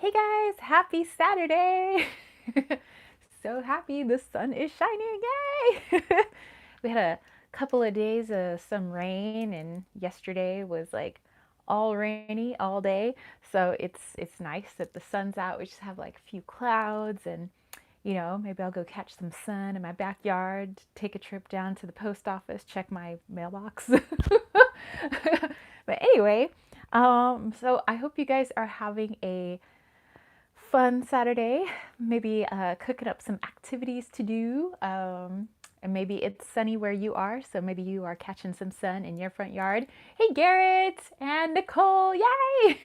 Hey guys, happy Saturday! So happy the sun is shining. Yay! We had a couple of days of some rain and yesterday was like all rainy all day. So it's nice that the sun's out. We just have like a few clouds and maybe I'll go catch some sun in my backyard, take a trip down to the post office, check my mailbox. But anyway, so I hope you guys are having a fun Saturday. Maybe cooking up some activities to do. And maybe it's sunny where you are, so maybe you are catching some sun in your front yard. Hey, Garrett and Nicole, yay!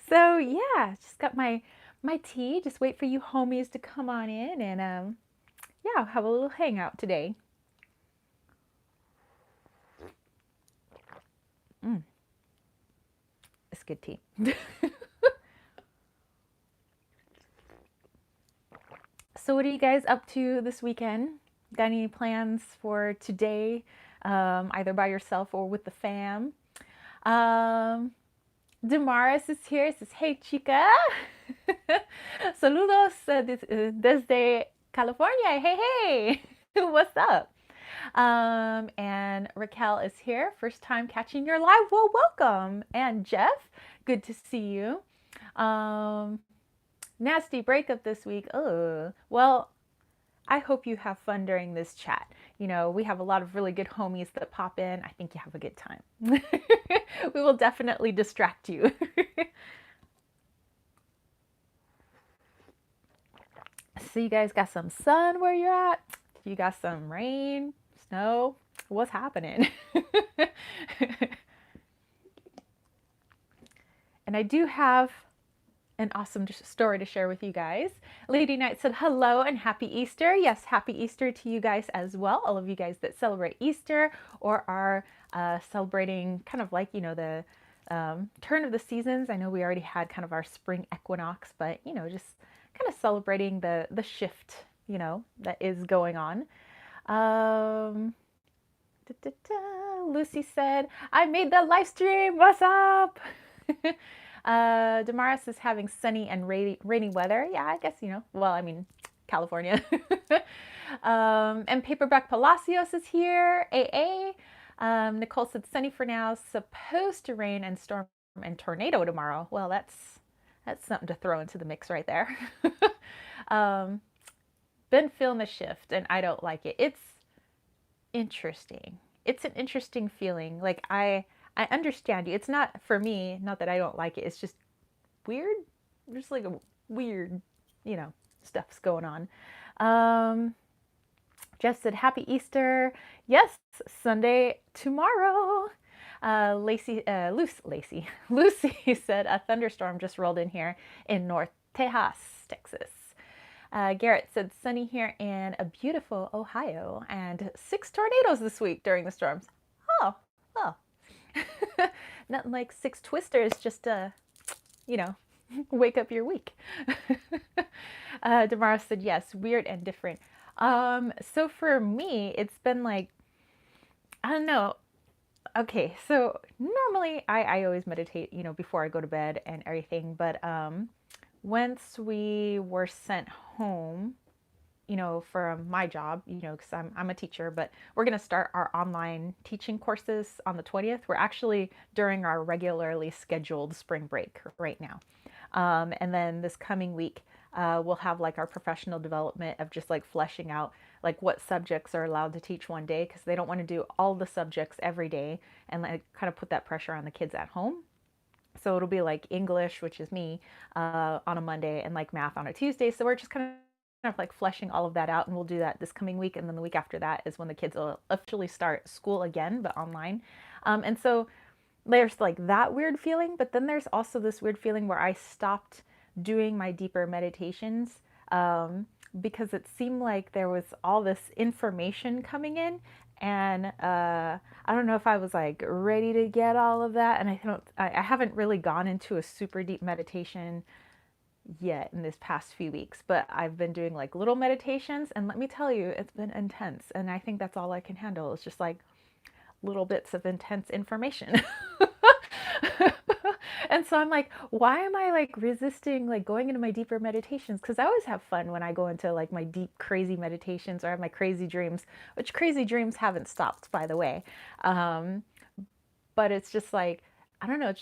So yeah, just got my tea. Just wait for you homies to come on in and yeah, have a little hangout today. Mm, it's good tea. So what are you guys up to this weekend? Got any plans for today, either by yourself or with the fam? Um, Damaris is here. Says, "Hey, chica." Saludos desde California. Hey, hey. What's up? And Raquel is here. First time catching your live. Well, welcome. And Jeff, good to see you. Um, Nasty breakup this week. Oh, well, I hope you have fun during this chat. We have a lot of really good homies that pop in. I think you have a good time. We will definitely distract you. So you guys got some sun where you're at? You got some rain, snow? What's happening? And I do have an awesome story to share with you guys. Lady Knight said hello and happy Easter. Yes, happy Easter to you guys as well. All of you guys that celebrate Easter or are celebrating kind of like, the turn of the seasons. I know we already had kind of our spring equinox, but, just kind of celebrating the shift, that is going on. Um, Lucy said, I made the live stream. What's up? Damaris is having sunny and rainy weather. Yeah, I guess, well, I mean, California. And Paperback Palacios is here. AA. Nicole said sunny for now, supposed to rain and storm and tornado tomorrow. Well, that's something to throw into the mix right there. um, Been feeling the shift and I don't like it. It's interesting. It's an interesting feeling. Like I understand you. It's not for me, not that I don't like it. It's just weird. Just like a weird, stuff's going on. Um Jess said happy Easter. Yes, Sunday tomorrow. Lucy said a thunderstorm just rolled in here in North Tejas, Texas. Garrett said sunny here in a beautiful Ohio and 6 tornadoes this week during the storms. Oh, oh. Nothing like 6 twisters just to, you know, wake up your week. Damara said yes, weird and different. So for me, it's been like, I don't know. Okay, so normally I always meditate, before I go to bed and everything, but once we were sent home, from my job, because I'm a teacher, but we're going to start our online teaching courses on the 20th. We're actually during our regularly scheduled spring break right now. And then this coming week, we'll have like our professional development of just like fleshing out like what subjects are allowed to teach one day because they don't want to do all the subjects every day and like kind of put that pressure on the kids at home. So it'll be like English, which is me, on a Monday and like math on a Tuesday. So we're just kind of like fleshing all of that out and we'll do that this coming week. And then the week after that is when the kids will officially start school again, but online. And so there's like that weird feeling, but then there's also this weird feeling where I stopped doing my deeper meditations because it seemed like there was all this information coming in, and I don't know if I was like ready to get all of that, and I haven't really gone into a super deep meditation yet in this past few weeks, but I've been doing like little meditations, and let me tell you, it's been intense, and I think that's all I can handle. It's just like little bits of intense information. And so I'm like, why am I like resisting like going into my deeper meditations? Because I always have fun when I go into like my deep, crazy meditations or I have my crazy dreams, which crazy dreams haven't stopped, by the way. Um, but it's just like, I don't know,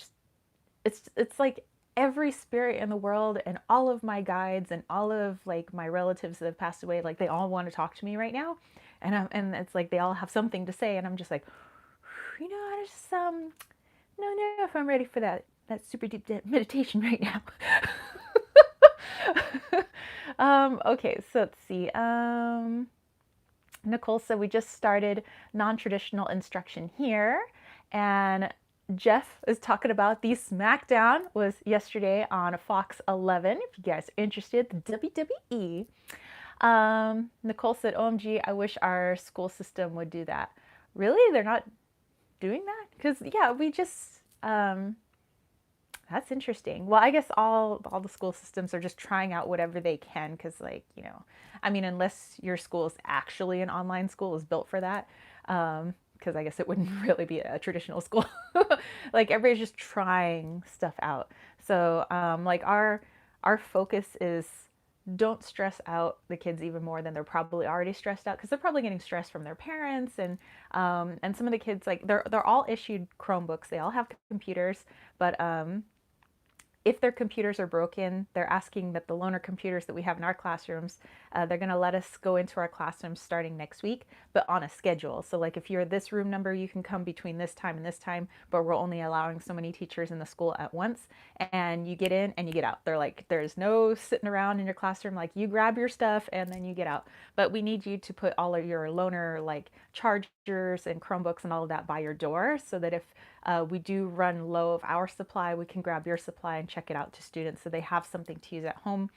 it's like every spirit in the world and all of my guides and all of like my relatives that have passed away, like they all want to talk to me right now. And it's like they all have something to say, and I'm just like, I just no, no, if I'm ready for that super deep meditation right now. Okay, so let's see. Nicole said we just started non-traditional instruction here, and Jeff is talking about the SmackDown was yesterday on Fox 11. If you guys are interested, the WWE. Nicole said, "OMG, I wish our school system would do that." Really, they're not doing that? Because yeah, we just that's interesting. Well, I guess all the school systems are just trying out whatever they can because, like, I mean, unless your school is actually an online school, is built for that. Because I guess it wouldn't really be a traditional school. Like everybody's just trying stuff out. So, like our focus is don't stress out the kids even more than they're probably already stressed out because they're probably getting stressed from their parents and some of the kids like they're all issued Chromebooks. They all have computers, but if their computers are broken, they're asking that the loaner computers that we have in our classrooms, they're going to let us go into our classrooms starting next week, but on a schedule. So like if you're this room number, you can come between this time and this time, but we're only allowing so many teachers in the school at once. And you get in and you get out. They're like, there's no sitting around in your classroom. Like you grab your stuff and then you get out. But we need you to put all of your loaner like chargers and Chromebooks and all of that by your door so that if we do run low of our supply, we can grab your supply and check it out to students so they have something to use at home.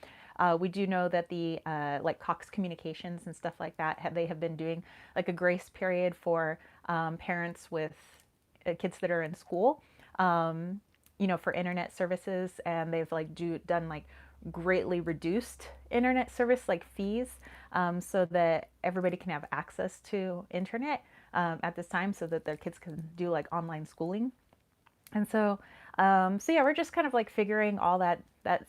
We do know that the like Cox Communications and stuff like that, they have been doing like a grace period for parents with kids that are in school, for internet services, and they've like done like greatly reduced internet service like fees so that everybody can have access to internet at this time so that their kids can do like online schooling. And so yeah, we're just kind of like figuring all that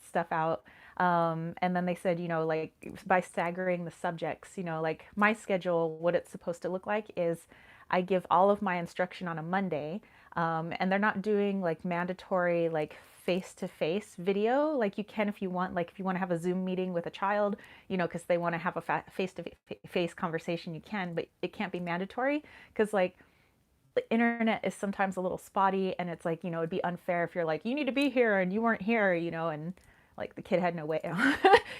stuff out. And then they said, like by staggering the subjects, like my schedule, what it's supposed to look like is I give all of my instruction on a Monday, and they're not doing like mandatory like face-to-face video like you can if you want, like if you want to have a Zoom meeting with a child, because they want to have a face-to-face conversation, you can, but it can't be mandatory because like the internet is sometimes a little spotty and it's like, it'd be unfair if you're like, you need to be here and you weren't here, and like the kid had no way,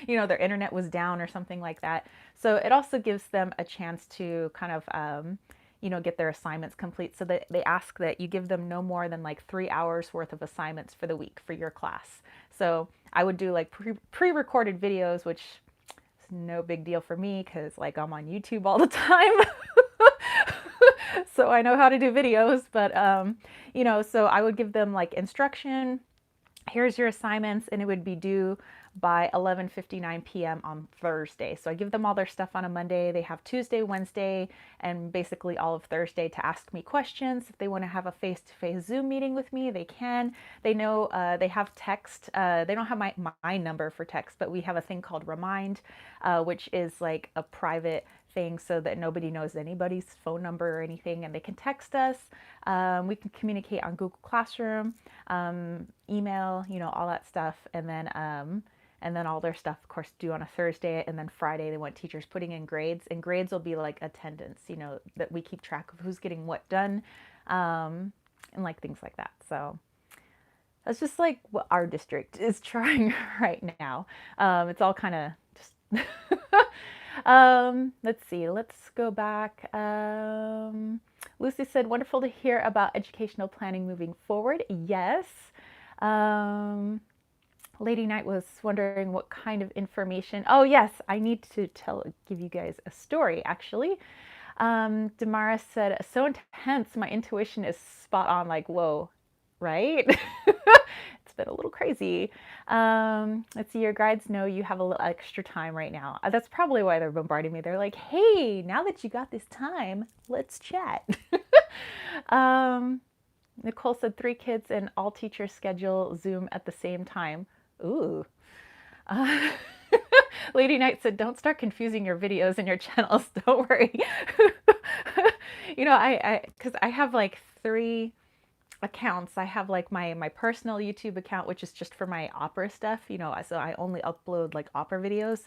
their internet was down or something like that. So it also gives them a chance to kind of, get their assignments complete. So that they ask that you give them no more than like 3 hours worth of assignments for the week for your class. So I would do like pre-recorded videos, which is no big deal for me because like I'm on YouTube all the time. So I know how to do videos, but so I would give them like instruction, here's your assignments, and it would be due by 11:59 p.m. on Thursday. So I give them all their stuff on a Monday. They have Tuesday, Wednesday, and basically all of Thursday to ask me questions. If they want to have a face-to-face Zoom meeting with me, they can. They know they have text. They don't have my number for text, but we have a thing called Remind, which is like a private thing so that nobody knows anybody's phone number or anything, and they can text us. We can communicate on Google Classroom, email, all that stuff, and then all their stuff, of course, due on a Thursday, and then Friday they want teachers putting in grades, and grades will be like attendance, that we keep track of who's getting what done, and like things like that. So that's just like what our district is trying right now. It's all kind of just let's see, let's go back. Lucy said, wonderful to hear about educational planning moving forward. Yes. Lady Knight was wondering what kind of information. Oh yes, I need to give you guys a story actually. Damara said, so intense, my intuition is spot on, like, whoa, right? It's been a little crazy. Let's see, your guides know you have a little extra time right now. That's probably why they're bombarding me. They're like, hey, now that you got this time, let's chat. Nicole said 3 kids and all teachers schedule Zoom at the same time. Ooh. Uh, Lady Knight said, don't start confusing your videos and your channels. Don't worry. Because I have like 3 accounts. I have like my personal YouTube account, which is just for my opera stuff, so I only upload like opera videos.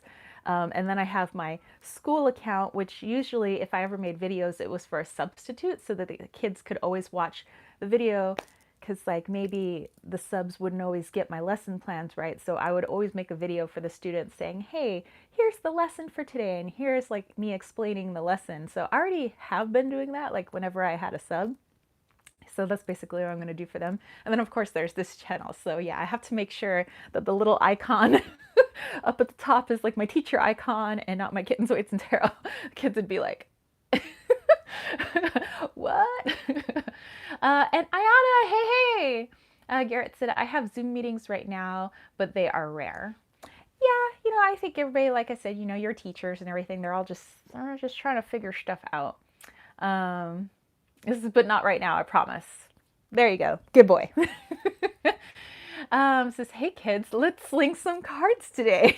And then I have my school account, which usually, if I ever made videos, it was for a substitute so that the kids could always watch the video, because like maybe the subs wouldn't always get my lesson plans right. So I would always make a video for the students saying, hey, here's the lesson for today, and here's like me explaining the lesson. So I already have been doing that, like whenever I had a sub. So that's basically what I'm going to do for them. And then of course there's this channel. So yeah, I have to make sure that the little icon up at the top is like my teacher icon and not my kittens, weights, and tarot. The kids would be like, what? And Ayana, hey. Garrett said, I have Zoom meetings right now, but they are rare. Yeah, I think everybody, like I said, your teachers and everything, they're just trying to figure stuff out. But not right now, I promise. There you go. Good boy. Says, hey kids, let's sling some cards today.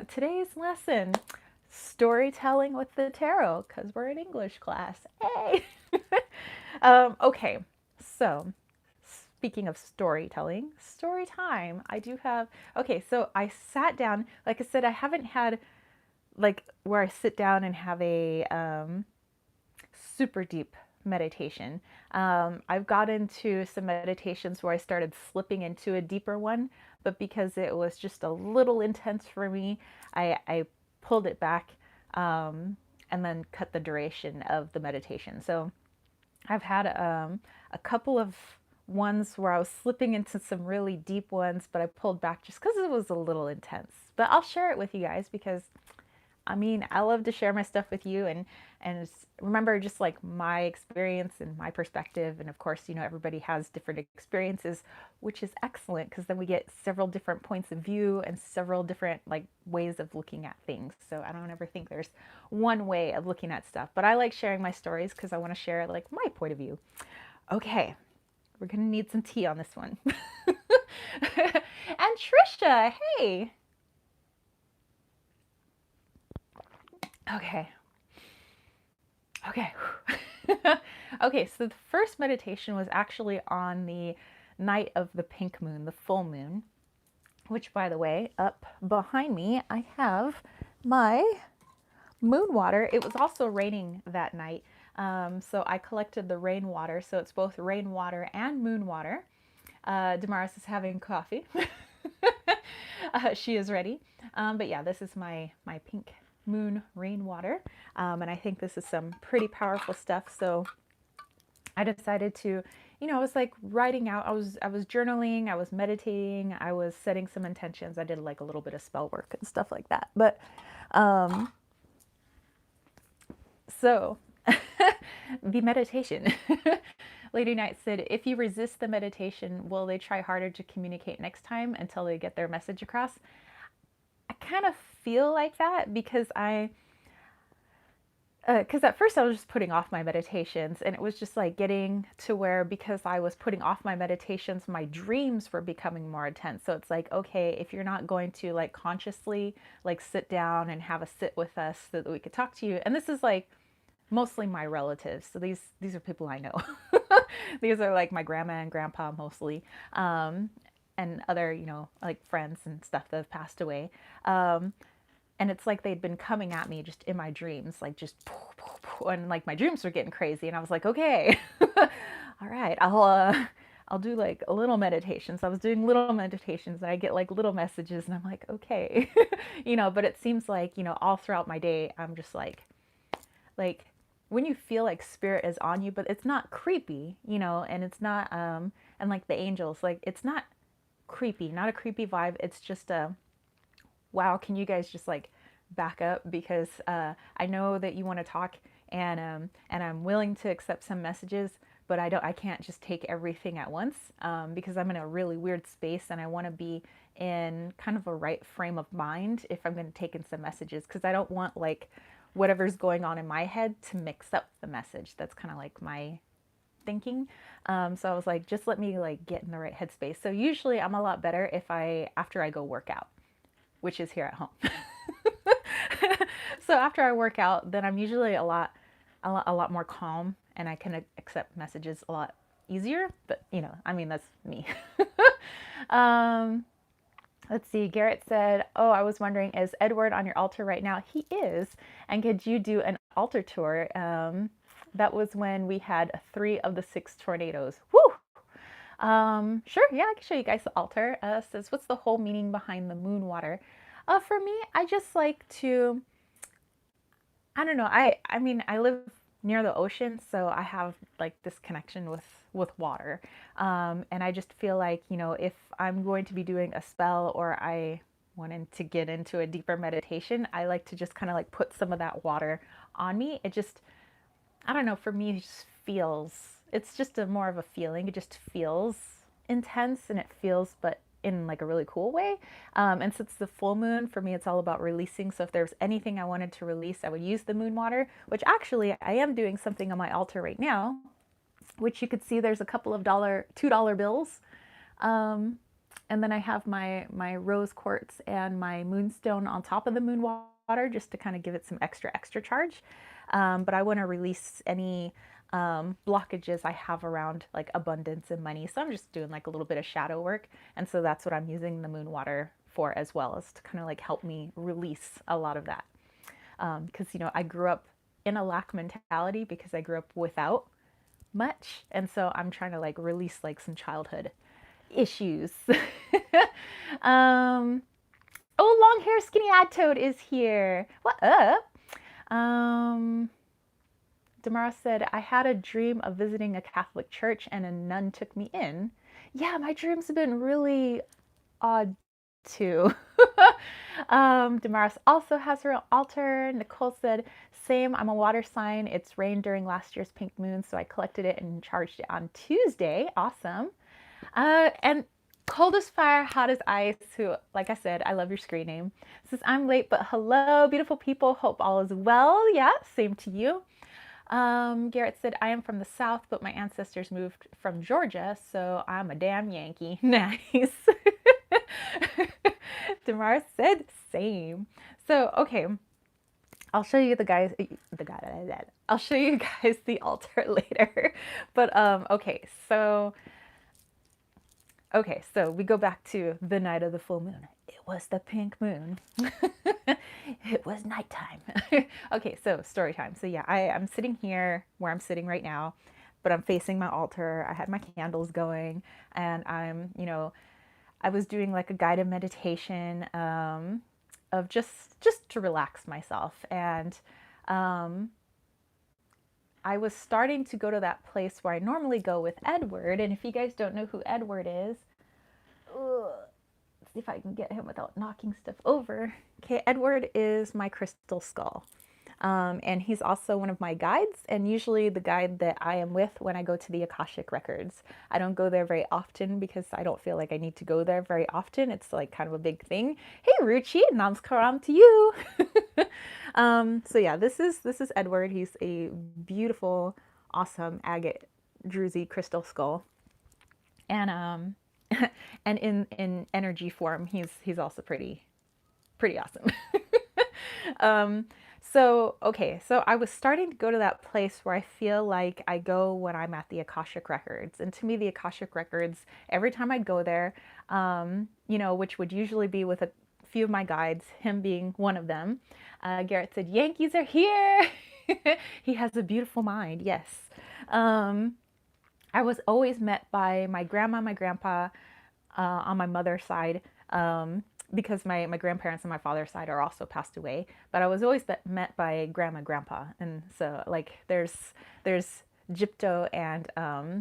Today's lesson, storytelling with the tarot, because we're in English class. Hey. Okay, so speaking of storytelling, story time. I do have, okay, so I sat down, like I said, I haven't had like where I sit down and have a super deep meditation. I've got into some meditations where I started slipping into a deeper one, but because it was just a little intense for me, I pulled it back, and then cut the duration of the meditation. So I've had a couple of ones where I was slipping into some really deep ones, but I pulled back just because it was a little intense. But I'll share it with you guys because I love to share my stuff with you, and remember just like my experience and my perspective. And of course, everybody has different experiences, which is excellent because then we get several different points of view and several different like ways of looking at things. So I don't ever think there's one way of looking at stuff, but I like sharing my stories because I want to share like my point of view. Okay, we're gonna need some tea on this one. And Trisha, hey. Okay. Okay, so the first meditation was actually on the night of the pink moon, the full moon, which, by the way, up behind me, I have my moon water. It was also raining that night, so I collected the rainwater, so it's both rainwater and moon water. Damaris is having coffee. She is ready. But yeah, this is my pink moon rainwater, and I think this is some pretty powerful stuff. So I decided to, I was like writing out. I was journaling. I was meditating. I was setting some intentions. I did like a little bit of spell work and stuff like that. But so the meditation. Lady Knight said, if you resist the meditation, will they try harder to communicate next time until they get their message across? I kind of feel like that because at first I was just putting off my meditations, and it was just like getting to where, because I was putting off my meditations, my dreams were becoming more intense. So it's like, okay, if you're not going to like consciously like sit down and have a sit with us so that we could talk to you, and this is like mostly my relatives. So these are people I know. These are like my grandma and grandpa mostly, and other, like friends and stuff that have passed away. And it's like they'd been coming at me just in my dreams, like just, and like my dreams were getting crazy. And I was like, okay, all right, I'll do like a little meditation. So I was doing little meditations, and I get like little messages, and I'm like, okay, but it seems like, all throughout my day, I'm just like when you feel like spirit is on you, but it's not creepy, and it's not, and like the angels, like it's not creepy, not a creepy vibe. It's just wow, can you guys just like back up, because I know that you want to talk, and I'm willing to accept some messages, but I can't just take everything at once, because I'm in a really weird space, and I want to be in kind of a right frame of mind if I'm going to take in some messages, because I don't want like whatever's going on in my head to mix up the message. That's kind of like my thinking. So I was like, just let me like get in the right headspace. So usually I'm a lot better if after I go work out, which is here at home. So after I work out, then I'm usually a lot more calm, and I can accept messages a lot easier. But I mean, that's me. um, let's see. Garrett said, "Oh, I was wondering, is Edward on your altar right now?" He is. And could you do an altar tour? That was when we had 3 of the 6 tornadoes. Woo! Sure, yeah, I can show you guys the altar. Says, what's the whole meaning behind the moon water? For me, I just like to, I don't know. I mean, I live near the ocean, so I have like this connection with water. And I just feel like, if I'm going to be doing a spell or I wanted to get into a deeper meditation, I like to just kind of like put some of that water on me. It just, I don't know, for me, it just feels, it's just a more of a feeling. It just feels intense, and it feels, but in like a really cool way. And since the full moon, for me, it's all about releasing. So if there's anything I wanted to release, I would use the moon water, which actually I am doing something on my altar right now, which you could see there's a couple of $2 bills. And then I have my rose quartz and my moonstone on top of the moon water just to kind of give it some extra charge. But I want to release any blockages I have around like abundance and money. So I'm just doing like a little bit of shadow work. And so that's what I'm using the moon water for, as well, as to kind of like help me release a lot of that. Because, I grew up in a lack mentality because I grew up without much. And so I'm trying to like release like some childhood issues. um, oh, long hair skinny ad toad is here. What up? Damara said, I had a dream of visiting a Catholic church and a nun took me in. Yeah, my dreams have been really odd too. Damaris also has her own altar. Nicole said, same, I'm a water sign. It's rained during last year's pink moon, so I collected it and charged it on Tuesday. Awesome. And cold as fire, hot as ice, who, like I said, I love your screen name, says, I'm late, but hello, beautiful people. Hope all is well. Yeah, same to you. Garrett said, I am from the South, but my ancestors moved from Georgia, so I'm a damn Yankee. Nice. Damar said, same. So, okay. I'll show you I'll show you guys the altar later. But, okay, so we go back to the night of the full moon. It was the pink moon. It was nighttime. Okay, so story time. So yeah, I'm sitting here where I'm sitting right now, but I'm facing my altar. I had my candles going, and I was doing like a guided meditation of just to relax myself. And I was starting to go to that place where I normally go with Edward. And if you guys don't know who Edward is, let's see if I can get him without knocking stuff over. Okay, Edward is my crystal skull. And he's also one of my guides, and usually the guide that I am with when I go to the Akashic Records. I don't go there very often because I don't feel like I need to go there very often. It's like kind of a big thing. Hey Ruchi, namaskaram to you. So yeah, this is Edward. He's a beautiful, awesome agate druzy crystal skull. And and in energy form, he's also pretty awesome. So I was starting to go to that place where I feel like I go when I'm at the Akashic Records. And to me, the Akashic Records, every time I'd go there, which would usually be with a few of my guides, him being one of them, Garrett said, Yankees are here. He has a beautiful mind. Yes. I was always met by my grandma, my grandpa, on my mother's side, because my grandparents on my father's side are also passed away. But I was always met by grandma, grandpa, and so like there's Gypto and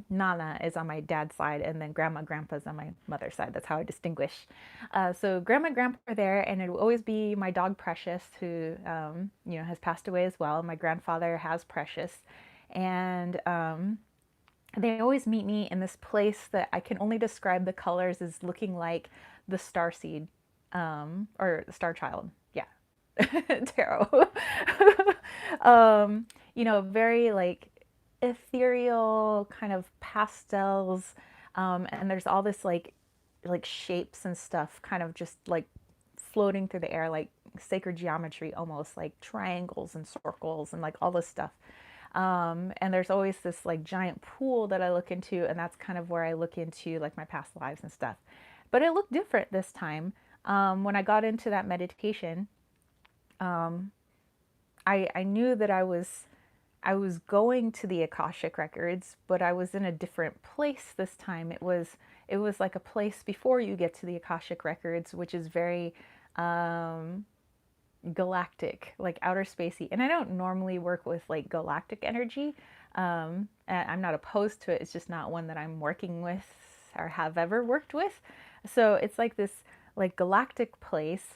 Nana is on my dad's side, and then grandma, grandpa's on my mother's side. That's how I distinguish. So grandma, grandpa are there, and it will always be my dog Precious, who has passed away as well. My grandfather has Precious, and they always meet me in this place that I can only describe the colors as looking like the star seed, or star child. Yeah. Tarot. Very like, ethereal kind of pastels, and there's all this like shapes and stuff kind of just like floating through the air, like sacred geometry, almost like triangles and circles and like all this stuff. And there's always this like giant pool that I look into, and that's kind of where I look into like my past lives and stuff. But it looked different this time. When I got into that meditation, um, I knew that I was going to the Akashic records, but I was in a different place this time. It was like a place before you get to the Akashic records, which is very um, galactic, like outer spacey. And I don't normally work with like galactic energy. And I'm not opposed to it. It's just not one that I'm working with or have ever worked with. So it's like this like galactic place,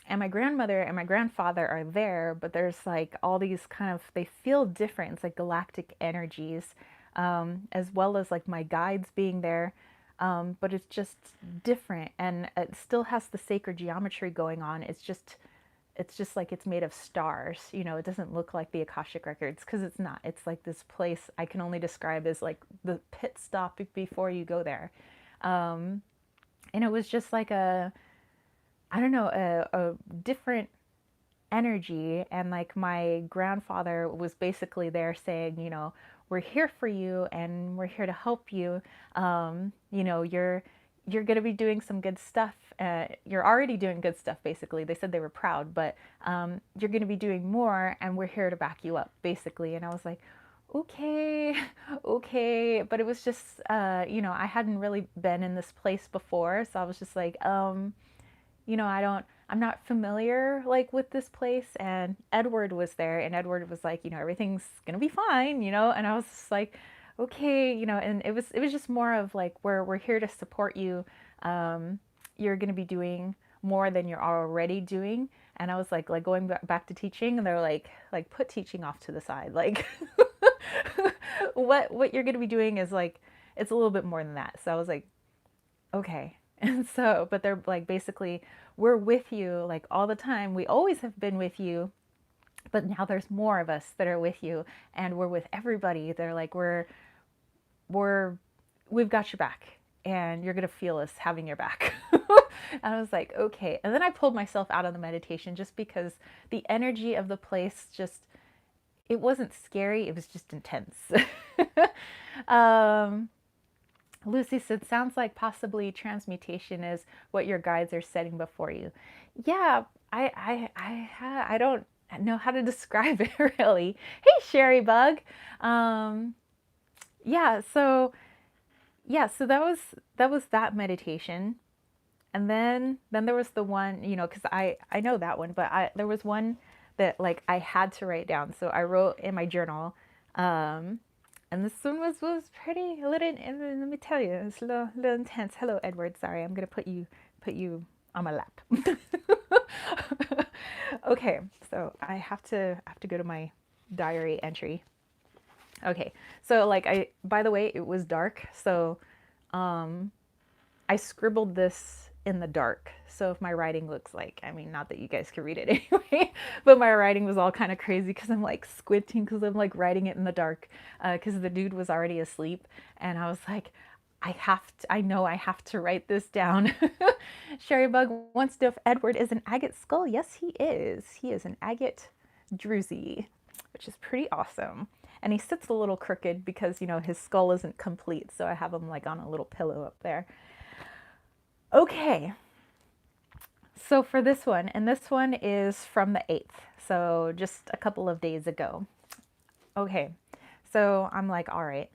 and my grandmother and my grandfather are there, but there's like all these kind of, they feel different. It's like galactic energies, as well as like my guides being there. But it's just different, and it still has the sacred geometry going on. It's just like it's made of stars. It doesn't look like the Akashic records because it's not. It's like this place I can only describe as like the pit stop before you go there. Um, and it was just like I don't know, a different energy. And like my grandfather was basically there saying, we're here for you and we're here to help you. You're going to be doing some good stuff. You're already doing good stuff, basically. They said they were proud, but you're going to be doing more, and we're here to back you up, basically. And I was like, okay, okay. But it was just, I hadn't really been in this place before. So I was just like, I'm not familiar like with this place. And Edward was there, and Edward was like, everything's gonna be fine, and I was just like, okay, and it was just more of like, we're here to support you. You're gonna be doing more than you're already doing. And I was like going back to teaching, and they're like put teaching off to the side, like what you're gonna be doing is like, it's a little bit more than that. So I was like, okay. And so, but they're like, basically, we're with you like all the time. We always have been with you, but now there's more of us that are with you, and we're with everybody. They're like, we're, we've got your back, and you're going to feel us having your back. And I was like, okay. And then I pulled myself out of the meditation just because the energy of the place just, it wasn't scary. It was just intense. um, Lucy said, sounds like possibly transmutation is what your guides are setting before you. Yeah, I don't know how to describe it really. Hey, Sherry Bug. Um, yeah, so so that was that meditation. And then there was the one, because I know that one, but there was one that like I had to write down. So I wrote in my journal, um, and this one was pretty a little. And let me tell you, it's a little intense. Hello, Edward. Sorry, I'm gonna put you on my lap. Okay, so I have to go to my diary entry. Okay, so like by the way, it was dark, so um, I scribbled this in the dark. So if my writing looks like, I mean, not that you guys can read it anyway, but my writing was all kind of crazy because I'm like squinting because I'm like writing it in the dark because the dude was already asleep. And I was like, I know I have to write this down. Sherry Bug wants to know if Edward is an agate skull. Yes, he is. He is an agate druzy, which is pretty awesome. And he sits a little crooked because, his skull isn't complete. So I have him like on a little pillow up there. Okay, so for this one, and this one is from the 8th, so just a couple of days ago. Okay, so I'm like, all right,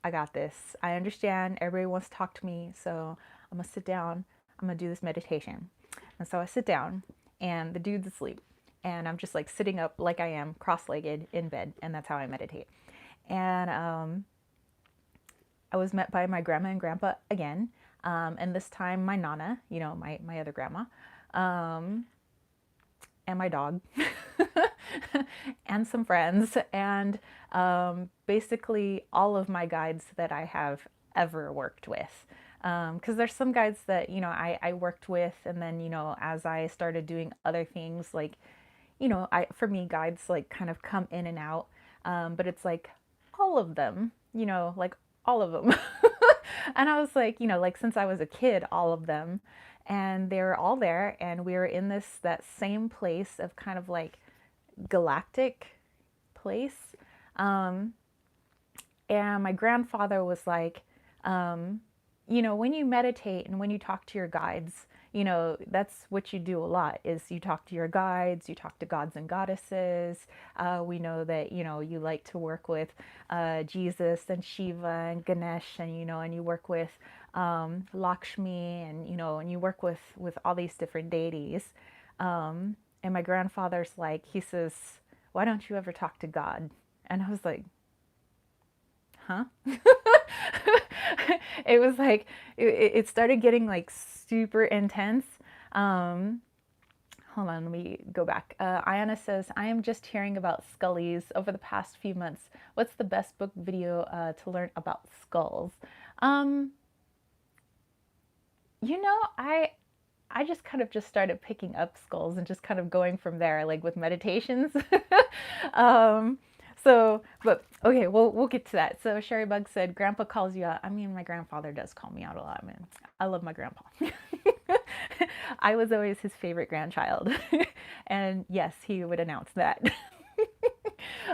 I got this. I understand everybody wants to talk to me, so I'm gonna sit down. I'm gonna do this meditation. And so I sit down, and the dude's asleep, and I'm just like sitting up like I am, cross-legged in bed, and that's how I meditate. And I was met by my grandma and grandpa again. And this time my Nana, my other grandma, and my dog, and some friends, and basically all of my guides that I have ever worked with. Because there's some guides that, I worked with, and then, as I started doing other things, like, for me, guides like kind of come in and out. But it's like all of them, like all of them. And I was like, like since I was a kid, all of them. And they were all there, and we were in that same place of kind of like galactic place. Um, and my grandfather was like, um, when you meditate and when you talk to your guides, that's what you do a lot is you talk to your guides, you talk to gods and goddesses. We know that, you like to work with Jesus and Shiva and Ganesh, and, and you work with Lakshmi, and you work with all these different deities. And my grandfather's like, he says, why don't you ever talk to God? And I was like, huh? It was like it started getting like super intense. Um, Hold on, let me go back. Ayana says, I am just hearing about scullies over the past few months. What's the best book video to learn about skulls? Um, I just kind of just started picking up skulls and just kind of going from there, like with meditations. um, but okay, we'll get to that. So Sherry Bug said, Grandpa calls you out. I mean, my grandfather does call me out a lot, man. I love my grandpa. I was always his favorite grandchild. And yes, he would announce that.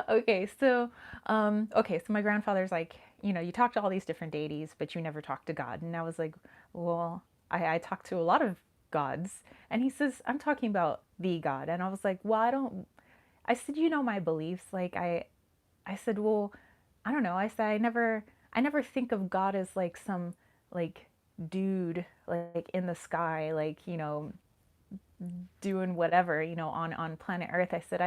Okay, so my grandfather's like, you talk to all these different deities, but you never talk to God. And I was like, well, I talk to a lot of gods. And he says, I'm talking about the God. And I was like, well, I said, my beliefs. Like I said, well, I don't know. I said, I never think of God as like some like dude, like in the sky, like, doing whatever, on planet Earth. I said,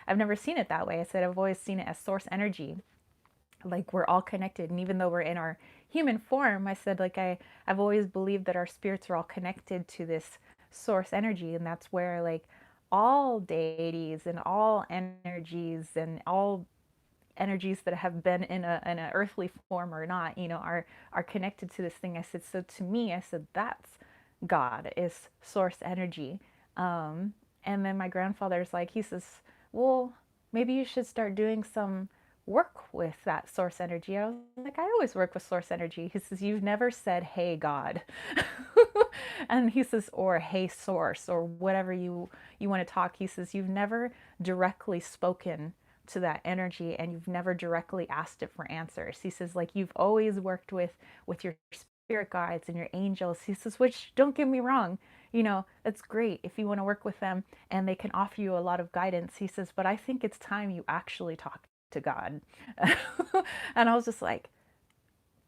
I've never seen it that way. I said, I've always seen it as source energy. Like we're all connected. And even though we're in our human form, I said, like, I've always believed that our spirits are all connected to this source energy. And that's where like all deities and all energies and all energies that have been in an earthly form or not, are connected to this thing. I said, so to me, I said, that's God, is source energy. And then my grandfather's like, he says, well, maybe you should start doing some work with that source energy. I was like, I always work with source energy. He says, you've never said, hey, God. And he says, or hey, source, or whatever you want to talk. He says, you've never directly spoken to that energy, and you've never directly asked it for answers. He says, like, you've always worked with your spirit guides and your angels. He says, which, don't get me wrong, that's great if you want to work with them and they can offer you a lot of guidance. He says, but I think it's time you actually talk to God. And I was just like,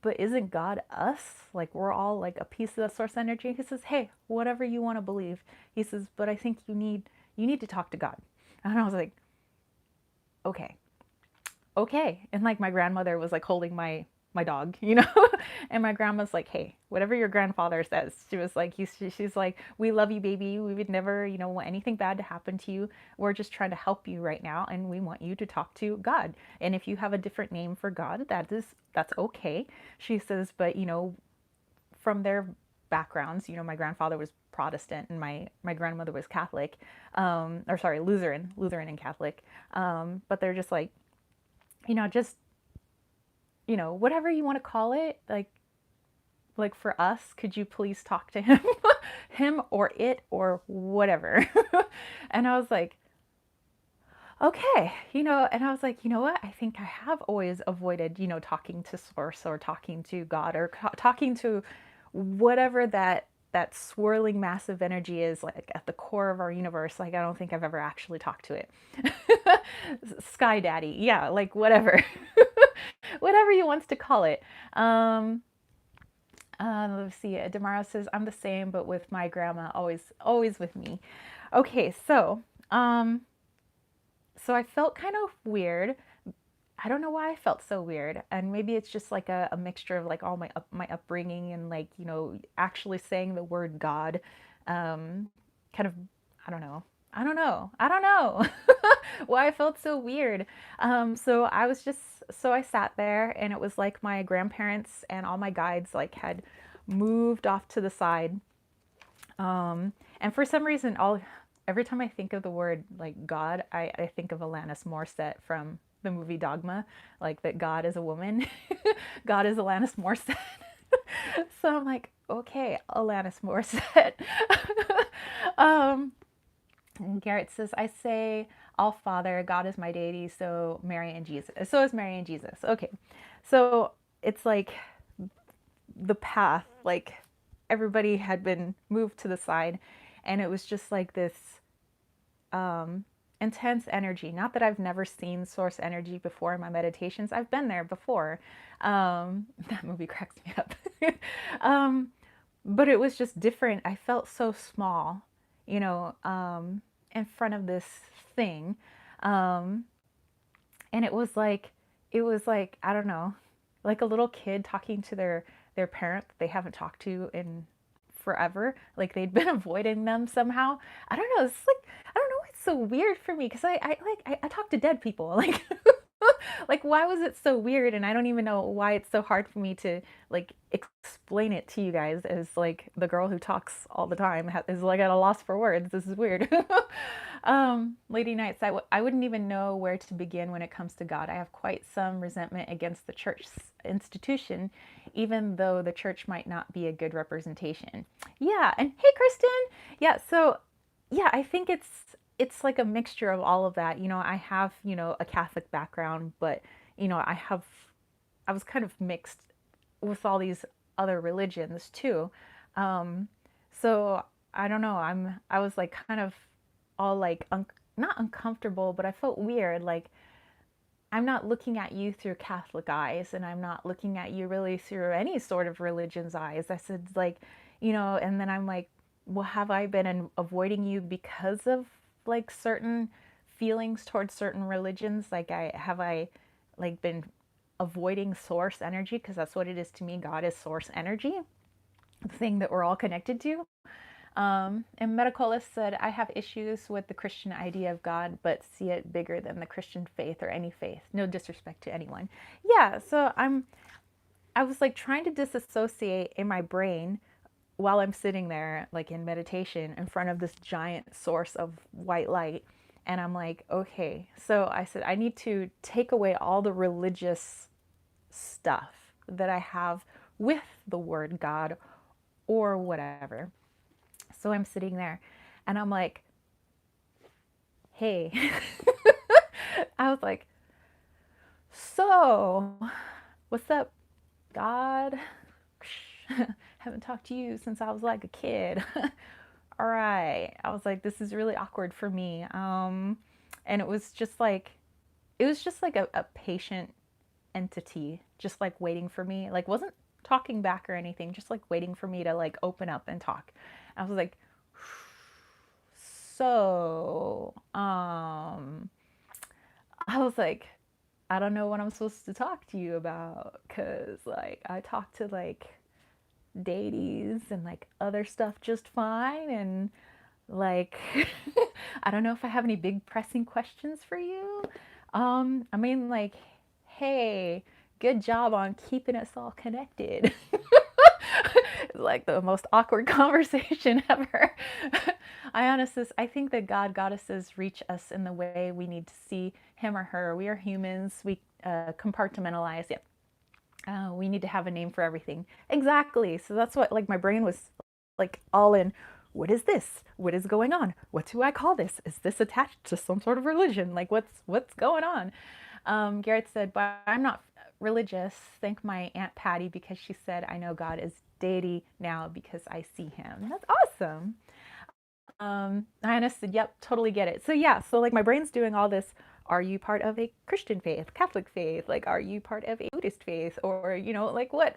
but isn't God us? Like we're all like a piece of the source energy. He says, hey, whatever you want to believe. He says, but I think you need to talk to God. And I was like, okay. And like my grandmother was like holding my dog, and my grandma's like, hey, whatever your grandfather says. She was like, she's like, we love you, baby. We would never, want anything bad to happen to you. We're just trying to help you right now, and we want you to talk to God. And if you have a different name for God, that's okay. She says, but from their backgrounds, my grandfather was Protestant and my grandmother was Catholic, or sorry, Lutheran and Catholic. But they're just like, just, whatever you want to call it, like for us, could you please talk to him, him or it or whatever. And I was like, okay, and I was like, you know what? I think I have always avoided, talking to source or talking to God or talking to whatever that swirling massive energy is, like at the core of our universe. Like I don't think I've ever actually talked to it. Sky Daddy, yeah, like whatever. Whatever he wants to call it. Let's see. Demaro says, I'm the same, but with my grandma, always with me. Okay, so I felt kind of weird. I don't know why I felt so weird, and maybe it's just like a mixture of like all my upbringing and like actually saying the word God, kind of I don't know why I felt so weird. So I sat there, and it was like my grandparents and all my guides like had moved off to the side, and for some reason every time I think of the word like God, I think of Alanis Morissette from the movie Dogma, like that God is a woman. God is Alanis Morissette. So I'm like, okay, Alanis Morissette. um, and Garrett says, I say, all Father, God is my deity, so Mary and Jesus. So is Mary and Jesus. Okay. So it's like the path, like everybody had been moved to the side, and it was just like this um, intense energy. Not that I've never seen source energy before in my meditations. I've been there before. That movie cracks me up. um, but it was just different. I felt so small, you know, in front of this thing. Um, and it was like, I don't know, like a little kid talking to their parent that they haven't talked to in forever, like they'd been avoiding them somehow. I don't know, it's like, I don't know, it's so weird for me because I talk to dead people, like like why was it so weird? And I don't even know why it's so hard for me to like explain it to you guys as like the girl who talks all the time is like at a loss for words. This is weird. Lady Knights, I wouldn't even know where to begin when it comes to God. I have quite some resentment against the church institution, even though the church might not be a good representation. Yeah, and hey, Kristen. Yeah, so yeah, I think it's like a mixture of all of that. You know, I have, you know, a Catholic background, but you know, I was kind of mixed with all these other religions too. Um, so I don't know. I was like kind of all like not uncomfortable, but I felt weird. Like I'm not looking at you through Catholic eyes, and I'm not looking at you really through any sort of religion's eyes. I said like, you know, and then I'm like, well, have I been avoiding you because of like certain feelings towards certain religions? Like I like been avoiding source energy, because that's what it is to me. God is source energy, the thing that we're all connected to. And Medicalist said, I have issues with the Christian idea of God, but see it bigger than the Christian faith or any faith. No disrespect to anyone. Yeah, so I was like trying to disassociate in my brain while I'm sitting there, like in meditation, in front of this giant source of white light. And I'm like, okay. So I said, I need to take away all the religious stuff that I have with the word God or whatever. So I'm sitting there and I'm like, hey, I was like, so what's up, God? Haven't talked to you since I was like a kid. All right. I was like, this is really awkward for me. And it was just like a patient entity, just like waiting for me, like wasn't talking back or anything, just like waiting for me to like open up and talk. I was like, so, I was like, I don't know what I'm supposed to talk to you about, because like I talk to like deities and like other stuff just fine, and like I don't know if I have any big pressing questions for you. I mean, like, hey, good job on keeping us all connected. It's like the most awkward conversation ever. I think that God goddesses reach us in the way we need to see him or her. We are humans. We compartmentalize. Yeah. We need to have a name for everything. Exactly. So that's what like my brain was like all in. What is this? What is going on? What do I call this? Is this attached to some sort of religion? Like what's going on? Garrett said, but I'm not religious. Thank my Aunt Patty because she said I know God is deity now because I see him. That's awesome. Diana said, yep, totally get it. So yeah, so like my brain's doing all this. Are you part of a Christian faith, Catholic faith? Like, are you part of a Buddhist faith? Or, you know, like what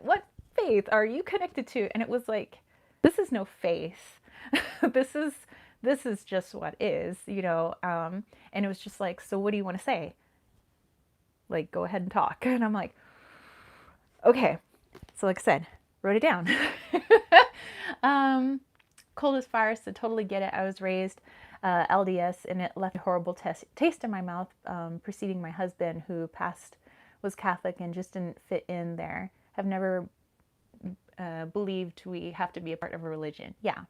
faith are you connected to? And it was like, this is no faith. this is this is just what is, you know. And it was just like, so what do you want to say? Like, go ahead and talk. And I'm like, okay. So like I said, wrote it down. Cold as fire, so totally get it. I was raised LDS, and it left a horrible taste in my mouth, preceding my husband, who was Catholic and just didn't fit in there. Have never believed we have to be a part of a religion. Yeah.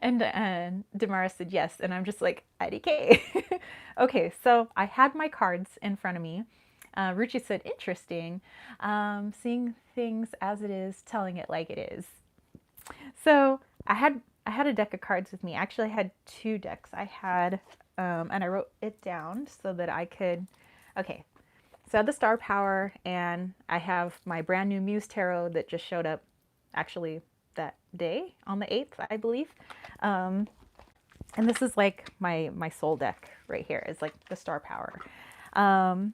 And Damara said yes. And I'm just like, IDK. Okay, so I had my cards in front of me. Ruchi said, interesting. Seeing things as it is, telling it like it is. So I had a deck of cards with me. Actually, I had two decks. I had and I wrote it down so that I could. Okay, so I had the Star Power, and I have my brand new Muse Tarot that just showed up, actually that day on the 8th, I believe. Um, and this is like my soul deck right here. It's like the Star Power. Um,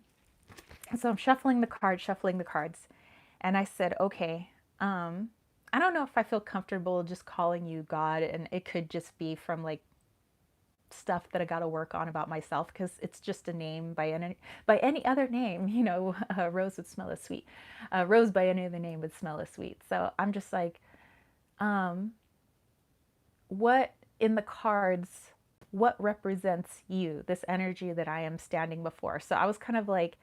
so I'm shuffling the cards, and I said, okay. I don't know if I feel comfortable just calling you God, and it could just be from like stuff that I got to work on about myself because it's just a name by any other name. Rose would smell as sweet. Rose by any other name would smell as sweet. So I'm just like, um, what in the cards? What represents you? This energy that I am standing before. So I was kind of like,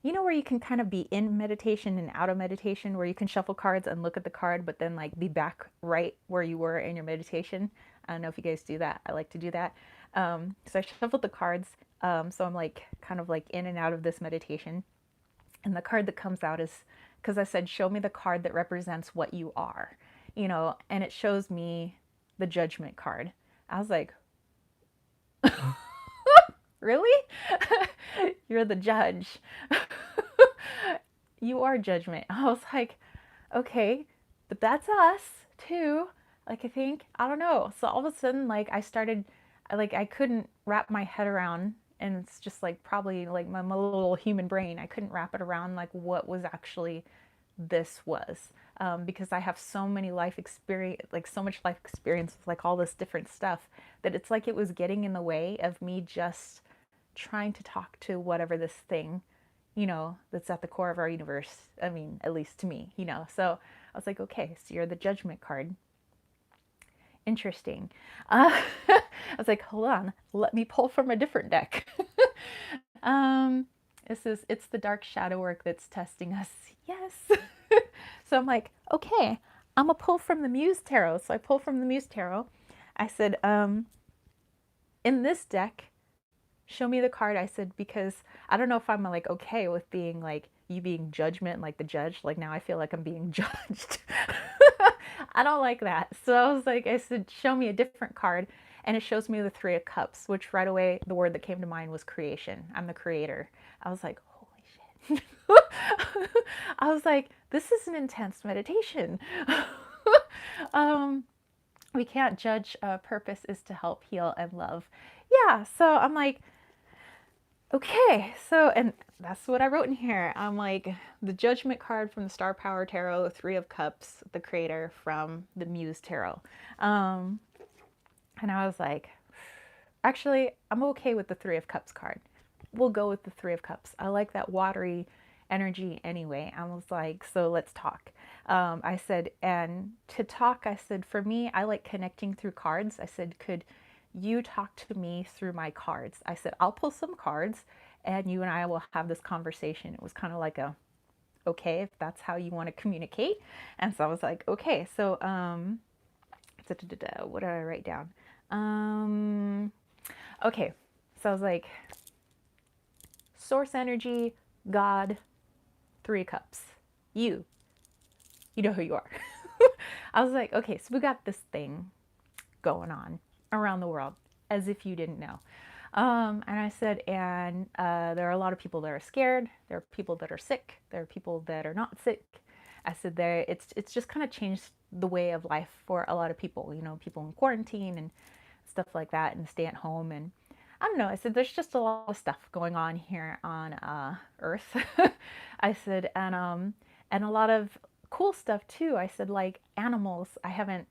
where you can kind of be in meditation and out of meditation, where you can shuffle cards and look at the card, but then like be back right where you were in your meditation. I don't know if you guys do that. I like to do that. So I shuffled the cards. So I'm like kind of like in and out of this meditation. And the card that comes out is because I said, show me the card that represents what you are, and it shows me the judgment card. I was like, really? You're the judge. You are judgment. I was like, okay, but that's us too. Like, I don't know. So all of a sudden, like, I couldn't wrap my head around, and it's just like probably like my little human brain. I couldn't wrap it around like what was actually this was. Because I have so many life experience, like so much life experience with like all this different stuff that it's like it was getting in the way of me just trying to talk to whatever this thing, that's at the core of our universe. I mean, at least to me. So I was like, okay, so you're the judgment card. Interesting. I was like, hold on, let me pull from a different deck. um, it's the dark shadow work that's testing us. Yes. So I'm like, okay, I'm gonna pull from the Muse Tarot. So I pull from the Muse Tarot. I said, in this deck, show me the card. I said, because I don't know if I'm like okay with being like you being judgment, like the judge. Like now I feel like I'm being judged. I don't like that. So I said, show me a different card. And it shows me the Three of Cups, which right away, the word that came to mind was creation. I'm the creator. I was like, holy shit. I was like, this is an intense meditation. um, we can't judge. Purpose is to help, heal, and love. Yeah. So I'm like, okay, so, and that's what I wrote in here. I'm like, the Judgment card from the Star Power Tarot, the Three of Cups, the Creator from the Muse Tarot. Um, and I was like, actually, I'm okay with the Three of Cups card. We'll go with the Three of Cups. I like that watery energy anyway. I was like, so let's talk. I said, and to talk, I said, for me, I like connecting through cards. I said, could you talk to me through my cards? I said, I'll pull some cards and you and I will have this conversation. It was kind of like a, okay, if that's how you want to communicate. And so I was like, okay, so, what did I write down? Okay, so I was like, source energy, God, Three Cups, you know who you are. I was like, okay, so we got this thing going on around the world as if you didn't know. And I said, and there are a lot of people that are scared. There are people that are sick. There are people that are not sick. I said, it's just kind of changed the way of life for a lot of people. People in quarantine and stuff like that, and stay at home. And I don't know. I said, there's just a lot of stuff going on here on Earth. I said, and a lot of cool stuff too. I said, like animals, I haven't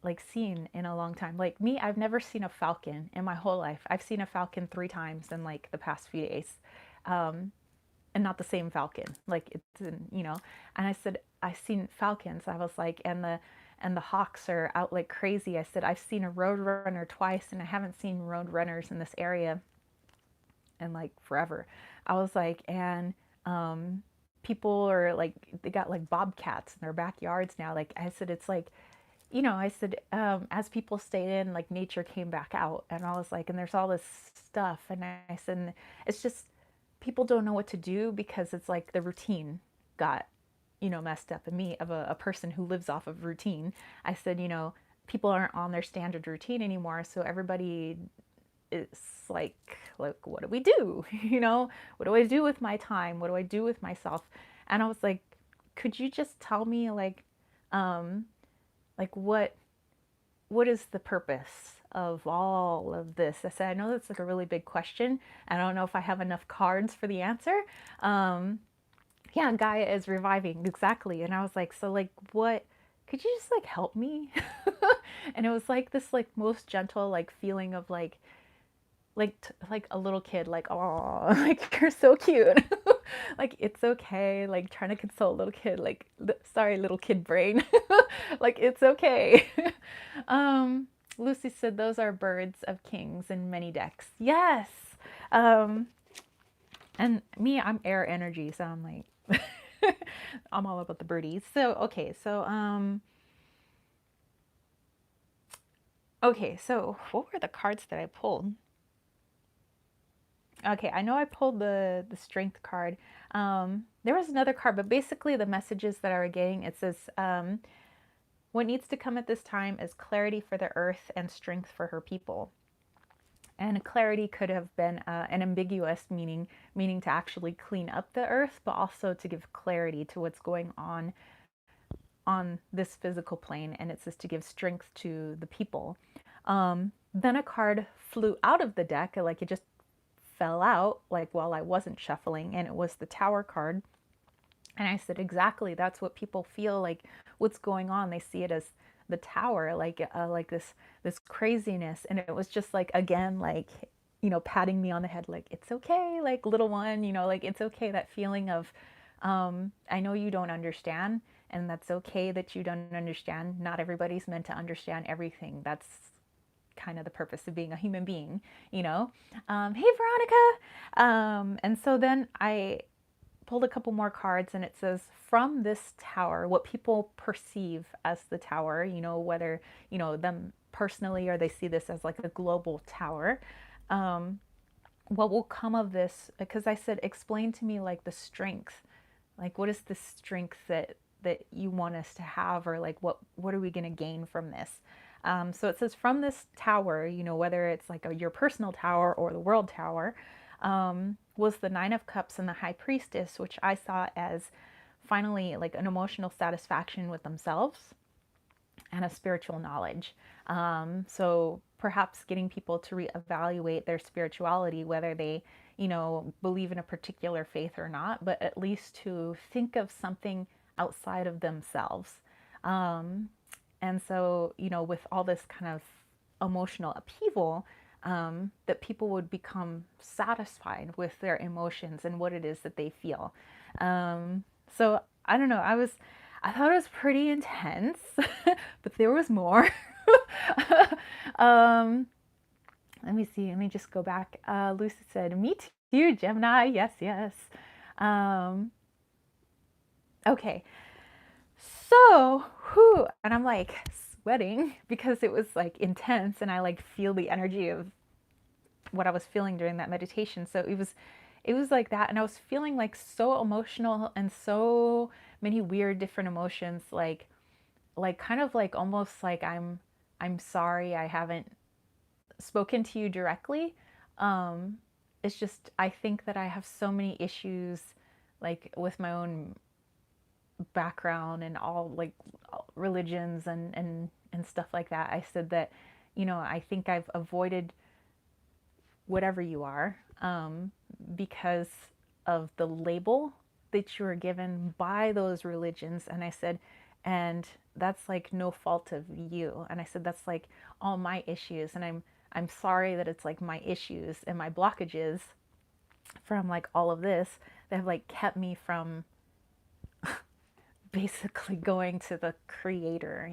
like seen in a long time. Like me, I've never seen a falcon in my whole life. I've seen a falcon 3 times in like the past few days. And not the same falcon. Like and I said, I've seen falcons. I was like, and the hawks are out like crazy. I said, I've seen a roadrunner twice and I haven't seen roadrunners in this area in like forever. I was like, and people are like, they got like bobcats in their backyards now. Like I said, it's like I said, as people stayed in, like nature came back out, and I was like, and there's all this stuff, and I said, and it's just people don't know what to do because it's like the routine got, messed up. And me, of a person who lives off of routine, I said, people aren't on their standard routine anymore, so everybody is like, what do we do? What do I do with my time? What do I do with myself? And I was like, could you just tell me um, like what is the purpose of all of this? I said, I know that's like a really big question. I don't know if I have enough cards for the answer. Um, yeah, Gaia is reviving, exactly. And I was like, so like what? Could you just like help me? And it was like this like most gentle like feeling of like a little kid, like, oh, like you're so cute. Like it's okay, like trying to console a little kid, like sorry, little kid brain. Like it's okay. um Lucy said those are birds of kings in many decks. Yes. um and me, I'm air energy, so I'm like I'm all about the birdies. So so what were the cards that I pulled? Okay, I know I pulled the strength card. There was another card, but basically the messages that I were getting, it says, what needs to come at this time is clarity for the earth and strength for her people. And clarity could have been an ambiguous meaning to actually clean up the earth, but also to give clarity to what's going on this physical plane. And it says to give strength to the people. Then a card flew out of the deck, like it just fell out like while I wasn't shuffling, and it was the Tower card. And I said, exactly, that's what people feel like. What's going on? They see it as the Tower, like this craziness. And it was just like, again, like, patting me on the head, like it's okay, like little one, like it's okay. That feeling of, I know you don't understand, and that's okay that you don't understand. Not everybody's meant to understand everything. That's kind of the purpose of being a human being, you know. Hey, Veronica. And so then I pulled a couple more cards, and it says, from this tower, what people perceive as the tower, whether, them personally or they see this as like a global tower. Um, what will come of this? Because I said, explain to me like the strength, like what is the strength that you want us to have, or like what are we going to gain from this? So it says, from this tower, whether it's like your personal tower or the world tower, was the Nine of Cups and the High Priestess, which I saw as finally like an emotional satisfaction with themselves and a spiritual knowledge. So perhaps getting people to reevaluate their spirituality, whether they, believe in a particular faith or not, but at least to think of something outside of themselves. Um, and so, with all this kind of emotional upheaval, that people would become satisfied with their emotions and what it is that they feel. So I don't know. I thought it was pretty intense, but there was more. um, Let me see. Let me just go back. Lucy said, "Me too, Gemini. Yes, yes." Um, okay. So, whew, and I'm like sweating because it was like intense, and I like feel the energy of what I was feeling during that meditation. So it was like that, and I was feeling like so emotional and so many weird different emotions, like kind of like almost like I'm sorry I haven't spoken to you directly. Um, it's just I think that I have so many issues, like with my own background and all religions and stuff like that. I said that, I think I've avoided whatever you are, because of the label that you were given by those religions. And I said, and that's like no fault of you. And I said, that's like all my issues. And I'm sorry that it's like my issues and my blockages from like all of this that have like kept me from basically going to the creator,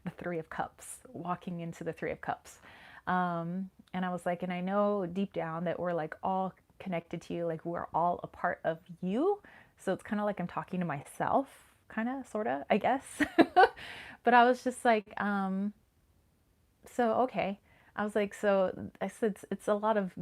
the Three of Cups, walking into the Three of Cups. And I was like, and I know deep down that we're like all connected to you, like we're all a part of you. So it's kind of like I'm talking to myself, kind of, sort of, I guess. But I was just like, so okay. I was like, so I said it's a lot of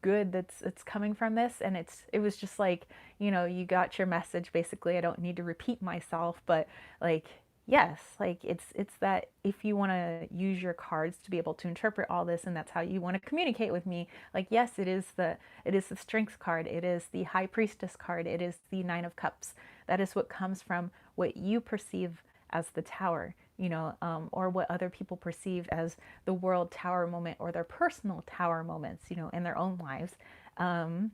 good that's it's coming from this, and it was just like, you got your message basically. I don't need to repeat myself, but like, yes, like it's that if you want to use your cards to be able to interpret all this, and that's how you want to communicate with me, like, yes, it is the strength card, it is the high priestess card, it is the nine of cups. That is what comes from what you perceive as the tower, or what other people perceive as the world tower moment or their personal tower moments, in their own lives. Um,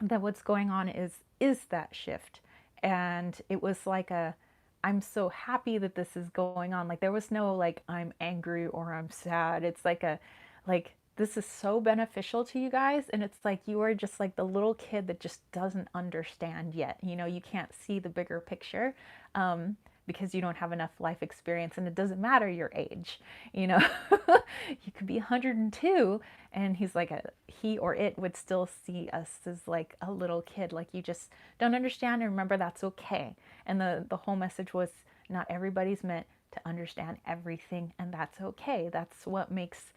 that what's going on is that shift, and it was like I'm so happy that this is going on. Like there was no like I'm angry or I'm sad. It's like like this is so beneficial to you guys, and it's like you are just like the little kid that just doesn't understand yet. You can't see the bigger picture. Um, because you don't have enough life experience, and it doesn't matter your age, you know. You could be 102, and he or it would still see us as like a little kid, like you just don't understand, and remember that's okay. And the whole message was not everybody's meant to understand everything, and that's okay. That's what makes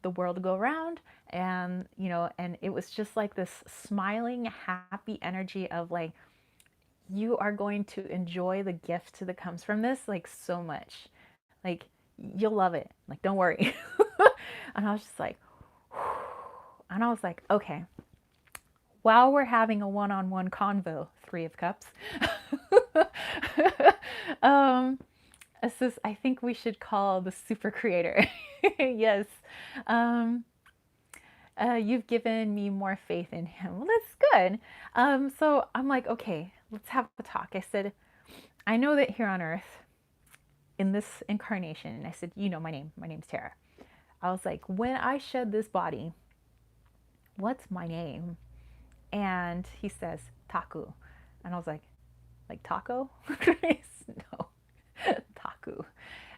the world go round. And and it was just like this smiling happy energy of like, you are going to enjoy the gift that comes from this like so much. Like you'll love it. Like don't worry. And I was just like, whew. And I was like, okay, while we're having a one-on-one convo, Three of Cups, um, this is, I think we should call the super creator. Yes. Um, you've given me more faith in him. Well, that's good. So I'm like, okay, let's have a talk. I said, I know that here on earth, in this incarnation, I said, you know my name. My name's Tara. I was like, when I shed this body, what's my name? And he says, Taku. And I was like taco? No, Taku.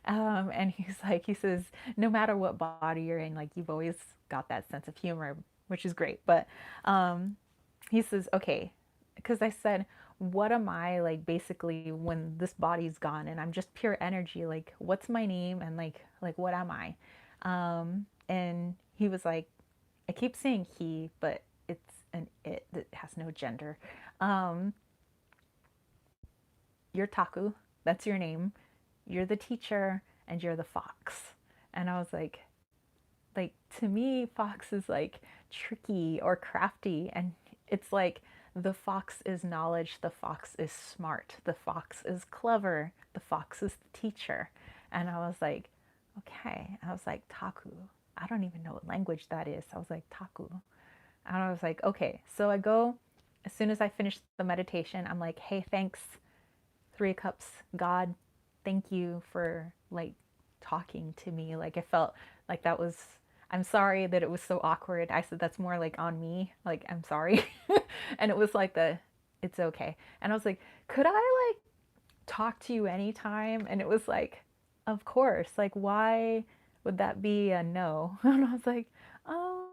And he says, no matter what body you're in, like you've always got that sense of humor, which is great. But he says, okay, because I said, what am I like basically when this body's gone and I'm just pure energy? Like, what's my name? And like what am I? And he was like, I keep saying he, but it's an it that has no gender. Um, you're Taku. That's your name. You're the teacher and you're the fox. And I was like to me, fox is like tricky or crafty, and it's like the fox is knowledge, the fox is smart, the fox is clever, the fox is the teacher. And I was like, okay. I was like, Taku. I don't even know what language that is. I was like, Taku. And I was like, okay. So I go, as soon as I finish the meditation, I'm like, hey, thanks, Three of Cups, God, thank you for like talking to me. Like I felt like that was, I'm sorry that it was so awkward. I said, that's more like on me. Like, I'm sorry. And it was like it's okay. And I was like, could I like talk to you anytime? And it was like, of course. Like, why would that be a no? And I was like, um,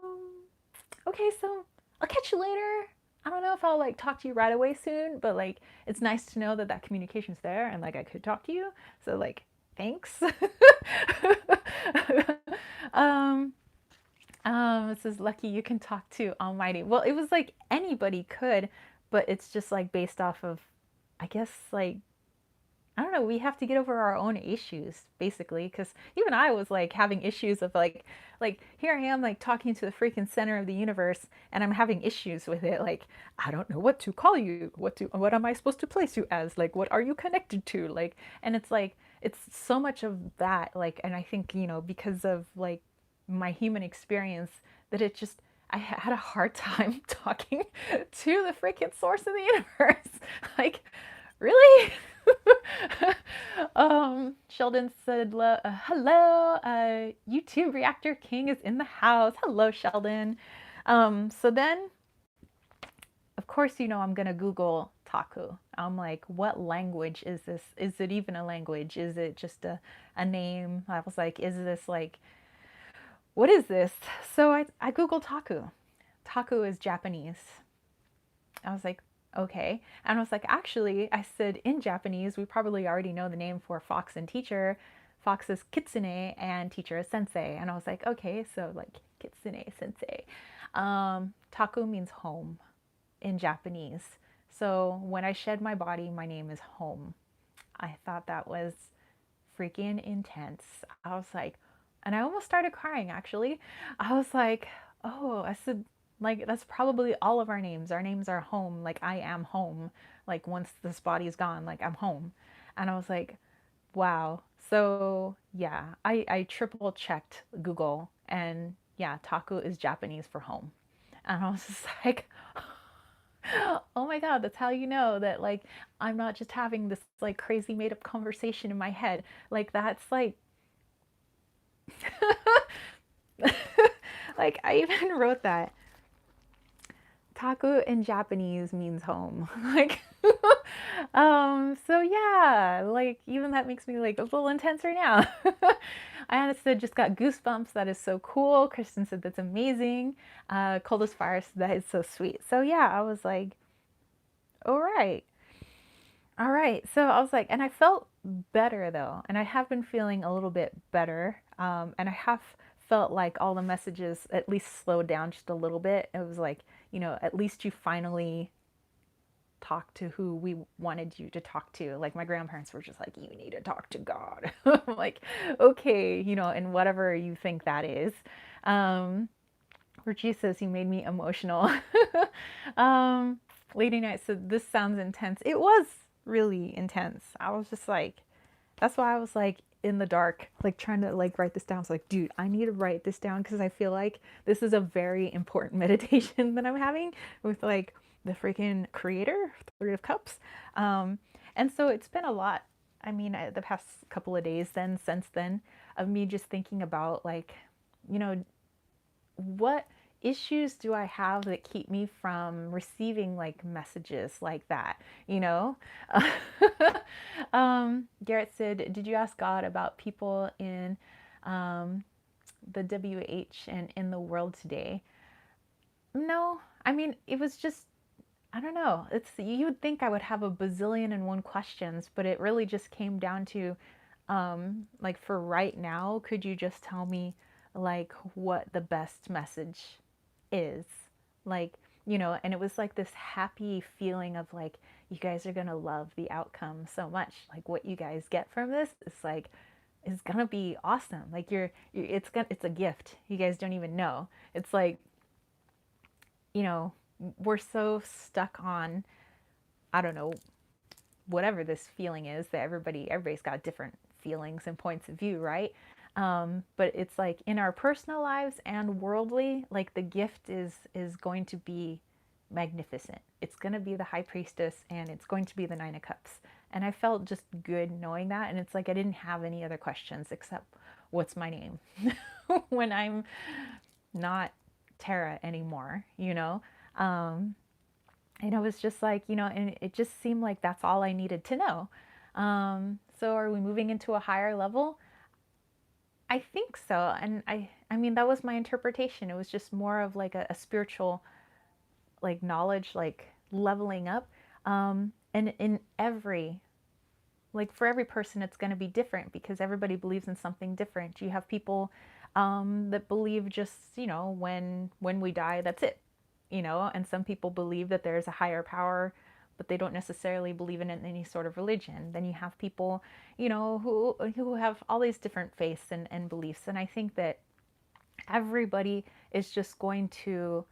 okay, so I'll catch you later. I don't know if I'll like talk to you right away soon, but like it's nice to know that that communication's there and like I could talk to you. So like, thanks. um, it says lucky you can talk to Almighty. Well, it was like anybody could, but it's just like based off of, I guess like I don't know, we have to get over our own issues, basically, because even I was like having issues of like here I am like talking to the freaking center of the universe, and I'm having issues with it. Like I don't know what to call you, what am I supposed to place you as? Like what are you connected to? Like, and it's like it's so much of that. Like, and I think because of like my human experience that it just I had a hard time talking to the freaking source of the universe. Like, really? Sheldon said, hello, YouTube Reactor King is in the house. Hello, Sheldon. So then, of course, I'm going to Google Taku. I'm like, what language is this? Is it even a language? Is it just a name? I was like, is this like, what is this? So I Googled Taku. Taku is Japanese. I was like, okay. And I was like, actually, I said in Japanese, we probably already know the name for fox and teacher. fox is kitsune and teacher is sensei. And I was like, okay, so like kitsune sensei. Taku means home in Japanese. So when I shed my body, my name is home. I thought that was freaking intense. I was like, and I almost started crying actually. I was like, oh, I said, like, that's probably all of our names. Our names are home. Like, I am home. Like, once this body is gone, like, I'm home. And I was like, wow. So, yeah, I triple checked Google and yeah, taku is Japanese for home. And I was just like, oh my God, that's how you know that like I'm not just having this like crazy made up conversation in my head. Like that's like like I even wrote that. Taku in Japanese means home. Like so yeah, like even that makes me like a little intense right now. I honestly just got goosebumps. That is so cool. Kristen said that's amazing. Coldest Fire said that is so sweet. So yeah, I was like, all right. All right. So I was like, and I felt better though. And I have been feeling a little bit better. And I have felt like all the messages at least slowed down just a little bit. It was like, at least you finally talked to who we wanted you to talk to. Like my grandparents were just like, you need to talk to God. I'm like, okay, and whatever you think that is. Um, Richie says he made me emotional. um, Lady Night said, this sounds intense. It was really intense. I was just like, that's why I was like in the dark, like trying to like write this down. I was like, dude, I need to write this down because I feel like this is a very important meditation that I'm having with like the freaking creator, Three of Cups. Um, and so it's been a lot. I mean, the past couple of days since then, of me just thinking about like, you know, what issues do I have that keep me from receiving like messages like that, you know? Garrett said, did you ask God about people in the WH and in the world today? No, I mean, it was just, I don't know. You would think I would have a bazillion and one questions, but it really just came down to like for right now, could you just tell me like what the best message is? Like, and it was like this happy feeling of like you guys are going to love the outcome so much. Like what you guys get from this is like is going to be awesome. Like it's a gift. You guys don't even know. It's like, you know, we're so stuck on, I don't know, whatever this feeling is that everybody's got different feelings and points of view, right? But it's like in our personal lives and worldly, like the gift is going to be magnificent. It's going to be the high priestess and it's going to be the Nine of Cups. And I felt just good knowing that. And it's like I didn't have any other questions except what's my name when I'm not Tara anymore, and it was just like, and it just seemed like that's all I needed to know. So are we moving into a higher level? I think so. And I mean, that was my interpretation. It was just more of like a spiritual, like knowledge, like leveling up. And in like for every person, it's going to be different because everybody believes in something different. You have people that believe just, when we die, that's it. And some people believe that there's a higher power, but they don't necessarily believe in any sort of religion. Then you have people, who have all these different faiths and beliefs. And I think that everybody is just going to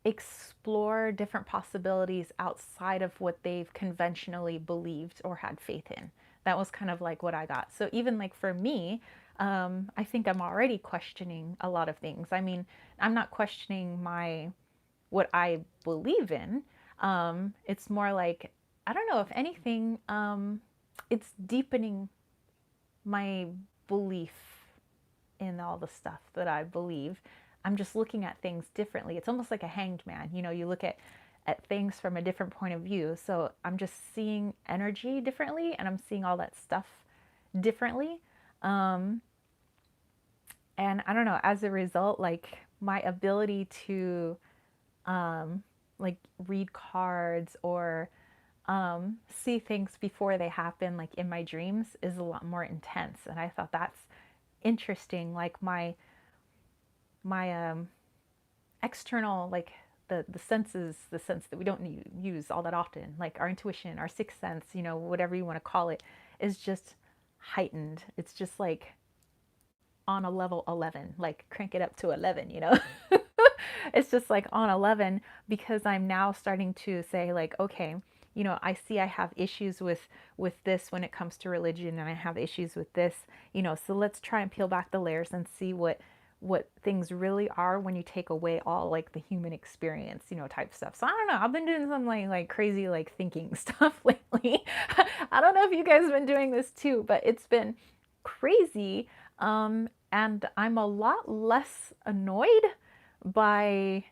explore different possibilities outside of what they've conventionally believed or had faith in. That was kind of like what I got. So even like for me, I think I'm already questioning a lot of things. I mean, I'm not questioning what I believe in. It's more like, I don't know, if anything, it's deepening my belief in all the stuff that I believe. I'm just looking at things differently. It's almost like a hanged man. You look at things from a different point of view. So I'm just seeing energy differently and I'm seeing all that stuff differently. And I don't know, as a result, like my ability to like read cards or see things before they happen, like in my dreams, is a lot more intense. And I thought that's interesting. Like my external, like the senses, the sense that we don't use all that often, like our intuition, our sixth sense, whatever you want to call it, is just heightened. It's just like on a level 11, like crank it up to 11. It's just like on 11, because I'm now starting to say like, okay, I see I have issues with this when it comes to religion, and I have issues with this, so let's try and peel back the layers and see what things really are when you take away all like the human experience, type stuff. So I don't know. I've been doing some like crazy like thinking stuff lately. I don't know if you guys have been doing this too, but it's been crazy. And I'm a lot less annoyed by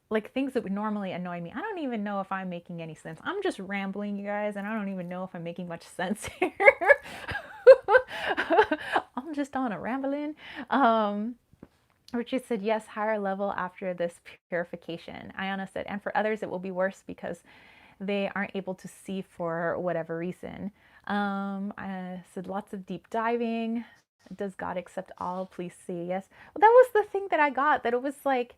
like things that would normally annoy me. I don't even know if I'm making any sense. I'm just rambling, you guys, and I don't even know if I'm making much sense here. I'm just on a rambling. Richie said, yes, higher level after this purification. Ayana said, and for others, it will be worse because they aren't able to see for whatever reason. I said, lots of deep diving. Does God accept all? Please say yes. Well, that was the thing that I got, that it was like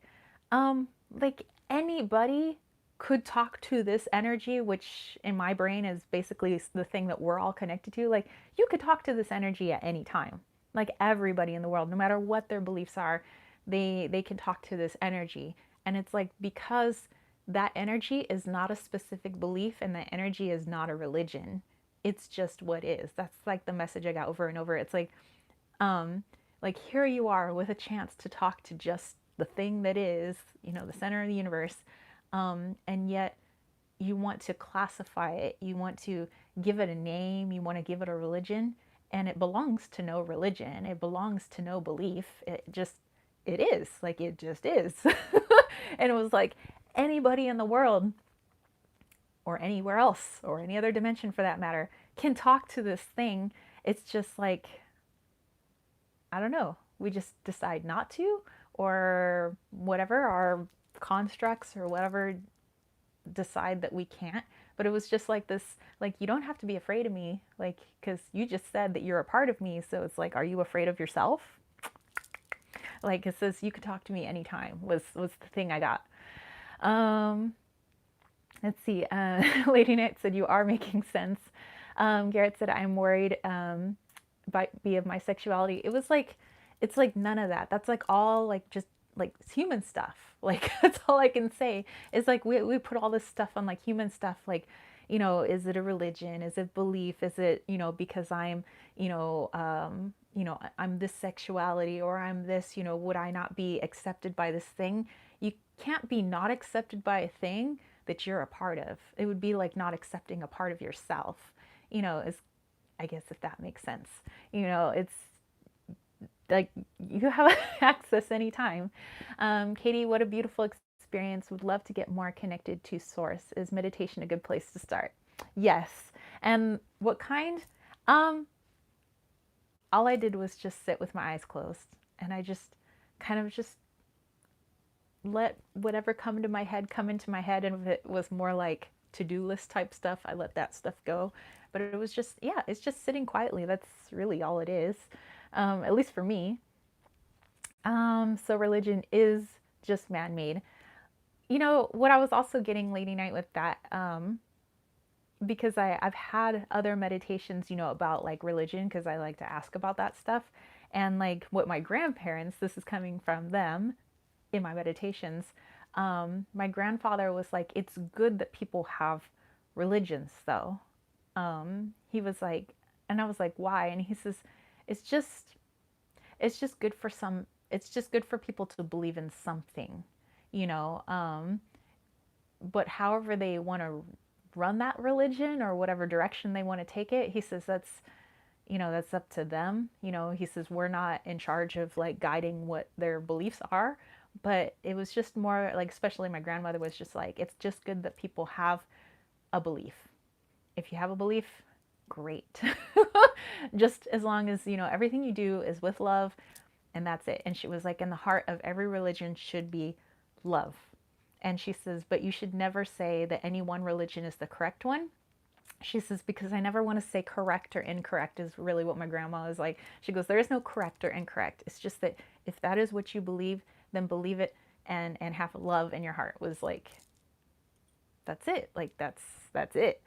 anybody could talk to this energy, which in my brain is basically the thing that we're all connected to. Like, you could talk to this energy at any time. Like, everybody in the world, no matter what their beliefs are, they can talk to this energy. And it's like, because that energy is not a specific belief, and that energy is not a religion. It's just what is. That's like the message I got over and over. It's like here you are with a chance to talk to just the thing that is, the center of the universe, and yet you want to classify it, you want to give it a name, you want to give it a religion, and it belongs to no religion, it belongs to no belief. It is, like, it just is. And it was like anybody in the world, or anywhere else, or any other dimension for that matter, can talk to this thing. It's just like, I don't know, we just decide not to, or whatever, our constructs or whatever decide that we can't. But it was just like this, like, you don't have to be afraid of me, like, because you just said that you're a part of me. So it's like, are you afraid of yourself? Like, it says you could talk to me anytime, was the thing I got. Let's see. Lady Knight said, you are making sense. Garrett said, I'm worried of my sexuality. It's like none of that. That's like all like just like human stuff. Like, that's all I can say. Is like we put all this stuff on like human stuff. Like, is it a religion? Is it belief? Is it, because I'm, I'm this sexuality, or I'm this, would I not be accepted by this thing? You can't be not accepted by a thing that you're a part of. It would be like not accepting a part of yourself, is, I guess, if that makes sense. It's like you have access anytime. Katie, what a beautiful experience. Would love to get more connected to source. Is meditation a good place to start? Yes. And what kind? All I did was just sit with my eyes closed, and I just kind of just let whatever come into my head come into my head. And if it was more like to-do list type stuff, I let that stuff go. But it was just, yeah, it's just sitting quietly. That's really all it is, at least for me. So religion is just man-made. What I was also getting, Lady Night, with that, because I've had other meditations, about like religion, because I like to ask about that stuff. And like what my grandparents, this is coming from them in my meditations, my grandfather was like, it's good that people have religions though. He was like, and I was like, why? And he says, it's just good for it's just good for people to believe in something, but however they want to run that religion, or whatever direction they want to take it, he says that's up to them. He says we're not in charge of like guiding what their beliefs are. But it was just more like, especially my grandmother was just like, it's just good that people have a belief. If you have a belief, great. Just as long as, everything you do is with love, and that's it. And she was like, in the heart of every religion should be love. And she says, but you should never say that any one religion is the correct one. She says, because I never want to say correct or incorrect, is really what my grandma is like. She goes, there is no correct or incorrect. It's just that if that is what you believe, then believe it, and have love in your heart. Was like, that's it. Like that's it.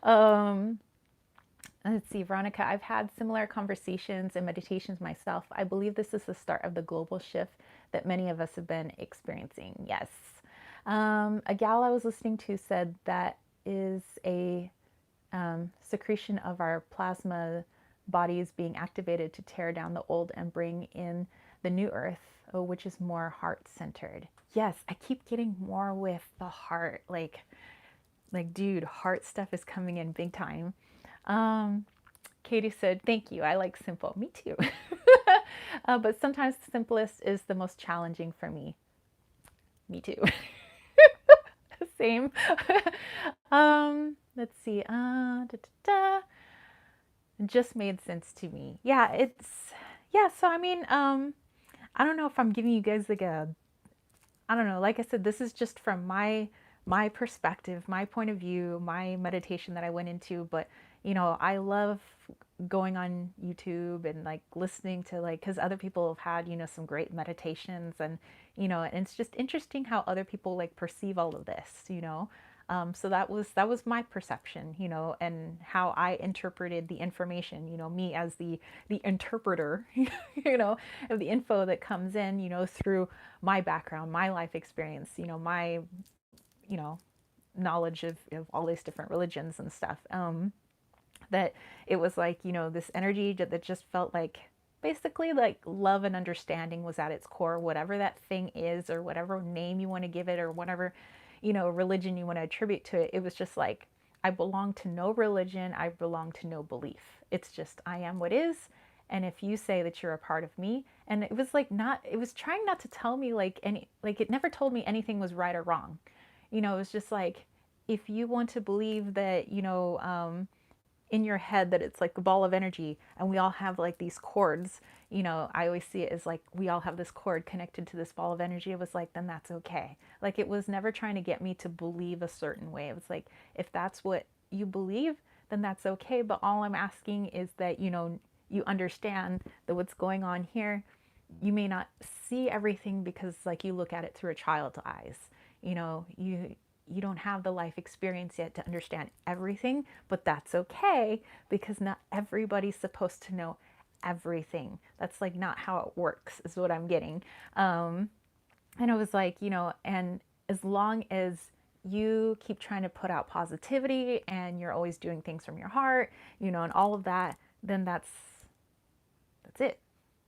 um, let's see, Veronica, I've had similar conversations and meditations myself. I believe this is the start of the global shift that many of us have been experiencing. Yes. A gal I was listening to said that is a secretion of our plasma bodies being activated to tear down the old and bring in the new earth, which is more heart centered. Yes, I keep getting more with the heart. Like, dude, heart stuff is coming in big time. Katie said, thank you. I like simple. Me too. But sometimes the simplest is the most challenging for me. Me too. Same. Let's see. It just made sense to me. Yeah. So I mean, I don't know if I'm giving you guys like I don't know. Like I said, this is just from my perspective, my point of view, my meditation that I went into. But I love going on YouTube and like listening to because other people have had some great meditations, and and it's just interesting how other people like perceive all of this. So that was my perception, and how I interpreted the information, me as the interpreter, of the info that comes in, through my background, my life experience, my, you know, knowledge of all these different religions and stuff. That it was like, this energy that just felt like basically like love and understanding was at its core, whatever that thing is, or whatever name you want to give it, or whatever, religion you want to attribute to it. It was just like, I belong to no religion. I belong to no belief. It's just, I am what is. And if you say that you're a part of me, and it was like it was trying not to tell me it never told me anything was right or wrong. It was just like, if you want to believe that, in your head that it's like a ball of energy and we all have like these cords, I always see it as like we all have this cord connected to this ball of energy. It was like, then that's okay. Like, it was never trying to get me to believe a certain way. It was like, if that's what you believe, then that's okay. But all I'm asking is that, you understand that what's going on here, you may not see everything because like you look at it through a child's eyes. You don't have the life experience yet to understand everything, but that's okay, because not everybody's supposed to know everything. That's like not how it works, is what I'm getting. And it was like, and as long as you keep trying to put out positivity and you're always doing things from your heart, and all of that, then that's it,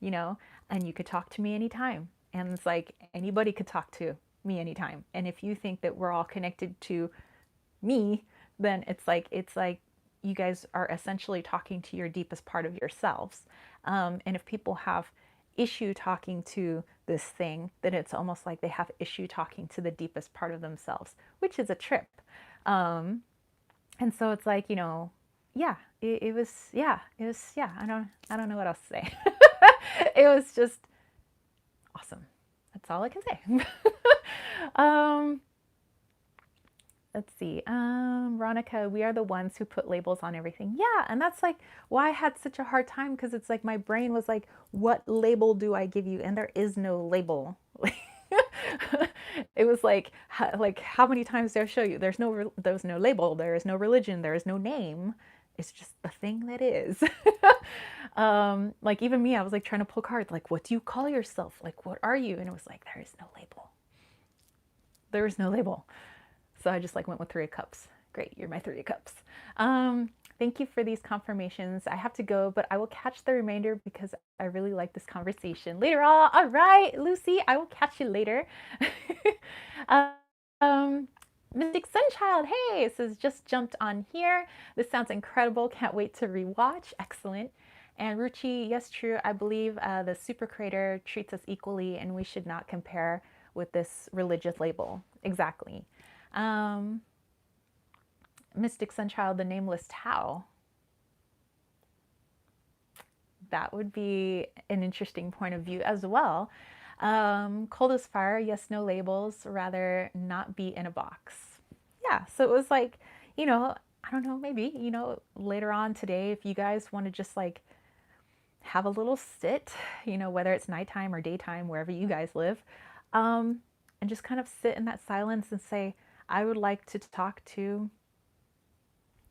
and you could talk to me anytime. And it's like anybody could talk to me anytime. And if you think that we're all connected to me, then it's like you guys are essentially talking to your deepest part of yourselves. And if people have issue talking to this thing, then it's almost like they have issue talking to the deepest part of themselves, which is a trip. And so it's like, yeah, it was, yeah. I don't know what else to say. It was just awesome. That's all I can say. um, let's see. Veronica, we are the ones who put labels on everything. Yeah, and that's like why I had such a hard time, because it's like my brain was like, what label do I give you? And there is no label. It was like how many times do I show you? There's no label. There is no religion. There is no name. It's just the thing that is. Like even me, I was like trying to pull cards. Like, what do you call yourself? Like, what are you? And it was like, there is no label. There is no label. So I just like went with 3 of Cups. Great, you're my 3 of Cups. Thank you for these confirmations. I have to go, but I will catch the remainder because I really like this conversation later on. All right, Lucy, I will catch you later. um, Mystic Sunchild, hey, it says just jumped on here. This sounds incredible. Can't wait to rewatch. Excellent. And Ruchi, yes, true. I believe the super creator treats us equally, and we should not compare with this religious label. Exactly. Mystic Sunchild, the nameless Tao. That would be an interesting point of view as well. Cold as fire, yes, no labels, rather not be in a box. Yeah, so it was like, you know, I don't know, maybe, later on today, if you guys want to just like have a little sit, whether it's nighttime or daytime, wherever you guys live, um, and just kind of sit in that silence and say, I would like to talk to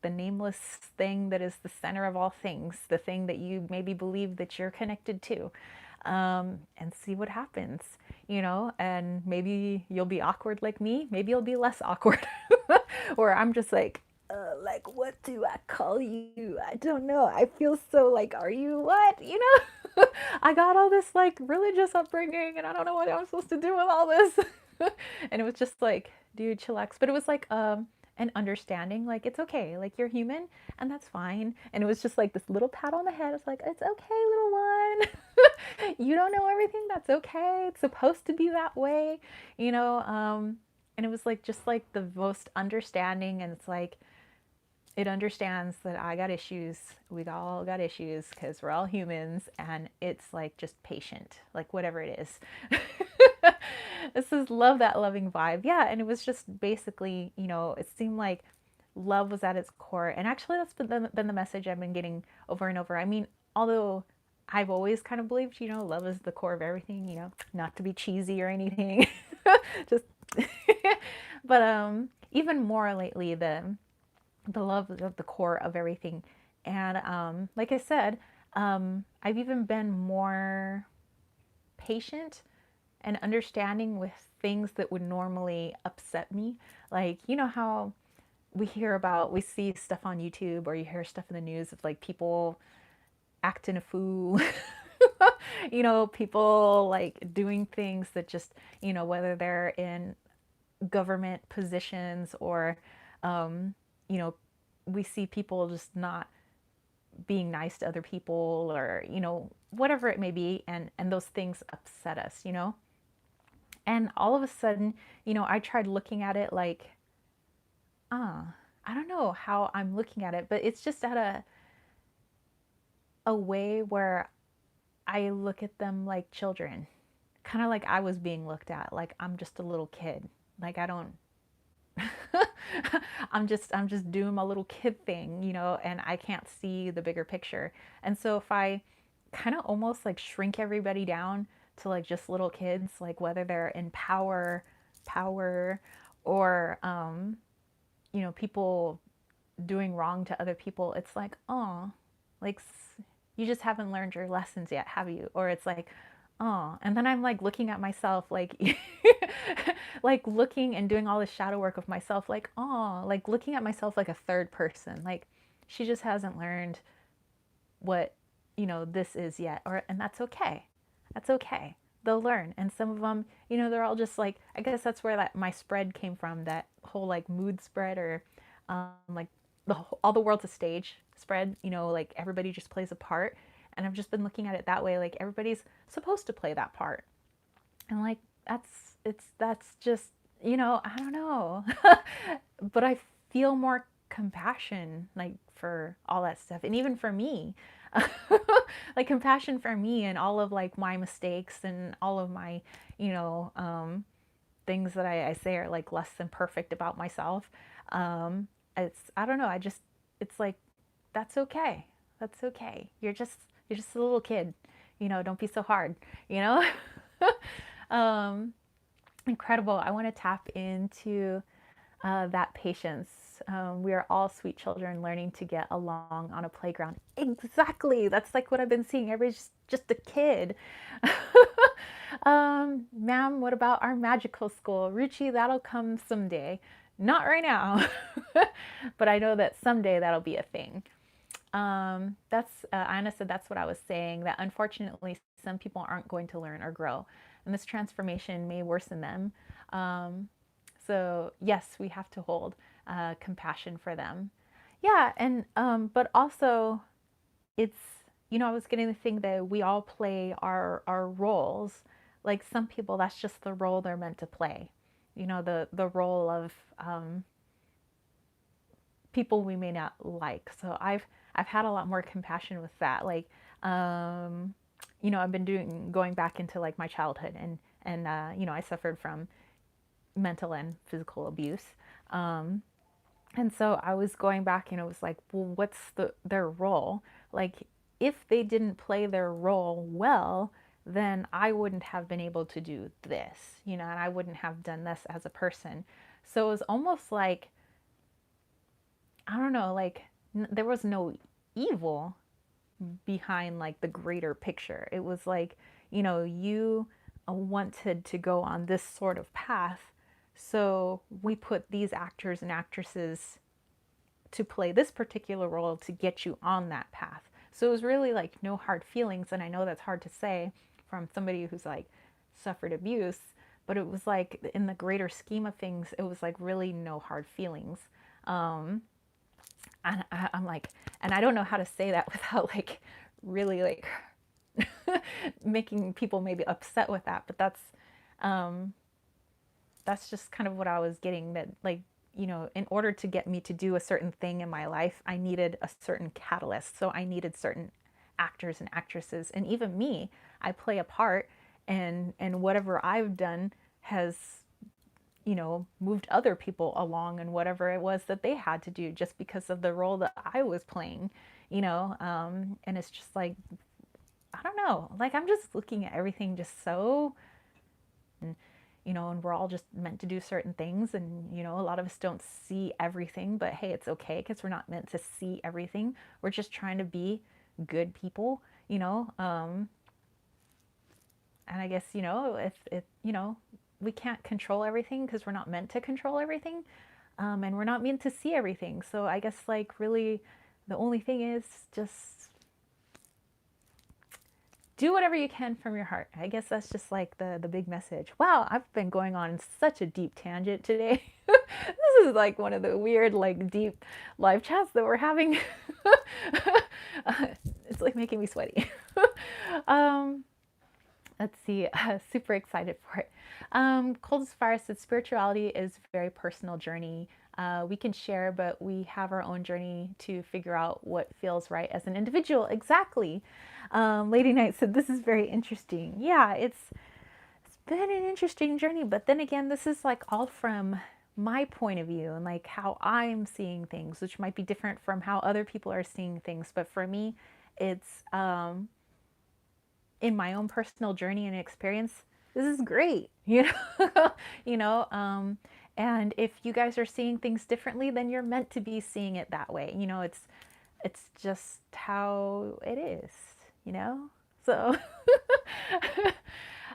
the nameless thing that is the center of all things, the thing that you maybe believe that you're connected to, and see what happens, and maybe you'll be awkward like me, maybe you'll be less awkward, or I'm just like, what do I call you? I don't know. I feel so like, are you what? I got all this like religious upbringing and I don't know what I'm supposed to do with all this. And it was just like, dude, chillax. But it was like an understanding, like it's okay, like you're human and that's fine. And it was just like this little pat on the head. It's like, it's okay, little one. You don't know everything. That's okay. It's supposed to be that way, you know. And it was like just like the most understanding, and it's like it understands that I got issues. We all got issues because we're all humans, and it's like just patient, like whatever it is. This is love, that loving vibe. Yeah, and it was just basically, it seemed like love was at its core. And actually, that's been the message I've been getting over and over. I mean, although I've always kind of believed, love is the core of everything, not to be cheesy or anything. Just, but even more lately, the love is at the core of everything. And like I said, I've even been more patient and understanding with things that would normally upset me. Like, how we see stuff on YouTube or you hear stuff in the news of like people acting a fool, people like doing things that just, whether they're in government positions or, you know, we see people just not being nice to other people or, whatever it may be. And those things upset us, And all of a sudden, I tried looking at it like, I don't know how I'm looking at it, but it's just at a way where I look at them like children, kind of like I was being looked at, like I'm just a little kid. Like I don't I'm just doing my little kid thing, and I can't see the bigger picture. And so if I kind of almost like shrink everybody down to like just little kids, like whether they're in power or people doing wrong to other people, it's like, oh, like you just haven't learned your lessons yet, have you? Or it's like, oh, and then I'm like looking at myself, like, like looking and doing all this shadow work of myself, like, oh, like looking at myself like a third person, like she just hasn't learned what, this is yet, or, and that's okay. That's okay. They'll learn. And some of them, they're all just like, I guess that's where that my spread came from, that whole like mood spread or like all the world's a stage spread, like everybody just plays a part. And I've just been looking at it that way, like everybody's supposed to play that part. And like that's just, I don't know. But I feel more compassion like for all that stuff. And even for me, like compassion for me and all of like my mistakes and all of my, you know, things that I say are like less than perfect about myself. It's, I don't know. It's like, that's okay. That's okay. You're just a little kid, don't be so hard, you know? um, Incredible. I want to tap into that patience. We are all sweet children learning to get along on a playground. Exactly. That's like what I've been seeing. Everybody's just a kid. Ma'am, what about our magical school? Ruchi, that'll come someday. Not right now. But I know that someday that'll be a thing. Anna said that's what I was saying, that unfortunately some people aren't going to learn or grow, and this transformation may worsen them. So yes, we have to hold compassion for them. Yeah, and but also it's, I was getting the thing that we all play our roles. Like some people, that's just the role they're meant to play. The role of people we may not like. So I've had a lot more compassion with that. Like, I've been going back into like my childhood, and I suffered from mental and physical abuse. Um, and so I was going back, and it was like, well, what's their role? Like, if they didn't play their role well, then I wouldn't have been able to do this, and I wouldn't have done this as a person. So it was almost like, I don't know, like there was no evil behind like the greater picture. It was like, you wanted to go on this sort of path. So we put these actors and actresses to play this particular role to get you on that path. So it was really like no hard feelings. And I know that's hard to say from somebody who's like suffered abuse, but it was like in the greater scheme of things, it was like really no hard feelings. Um, I'm like, and I don't know how to say that without like really like making people maybe upset with that, but um, that's just kind of what I was getting, that like, in order to get me to do a certain thing in my life, I needed a certain catalyst. So I needed certain actors and actresses, and even me, I play a part, and whatever I've done has, moved other people along and whatever it was that they had to do just because of the role that I was playing, and it's just like, I don't know, like I'm just looking at everything just so, and, and we're all just meant to do certain things, and, a lot of us don't see everything, but hey, it's okay because we're not meant to see everything. We're just trying to be good people, and I guess, if we can't control everything because we're not meant to control everything, and we're not meant to see everything. So I guess like really the only thing is just do whatever you can from your heart. I guess that's just like the big message. Wow, I've been going on such a deep tangent today. This is like one of the weird, like deep live chats that we're having. It's like making me sweaty. um, let's see, super excited for it. Coldest Fire said spirituality is a very personal journey. We can share, but we have our own journey to figure out what feels right as an individual. Exactly. Lady Knight said, this is very interesting. Yeah, it's been an interesting journey, but then again, this is like all from my point of view and like how I'm seeing things, which might be different from how other people are seeing things. But for me, it's in my own personal journey and experience, this is great, you know, and if you guys are seeing things differently, then you're meant to be seeing it that way. It's just how it is, So,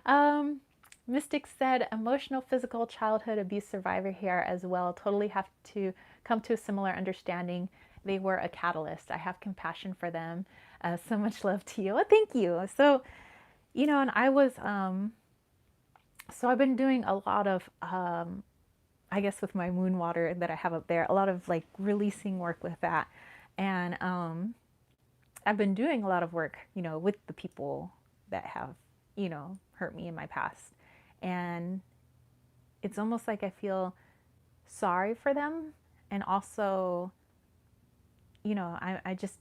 um, Mystic said, emotional, physical, childhood abuse survivor here as well. Totally have to come to a similar understanding. They were a catalyst. I have compassion for them. So much love to you. Oh, thank you. So, and I was, so I've been doing a lot of, I guess with my moon water that I have up there, a lot of like releasing work with that. And I've been doing a lot of work, with the people that have, hurt me in my past. And it's almost like I feel sorry for them. And also, I just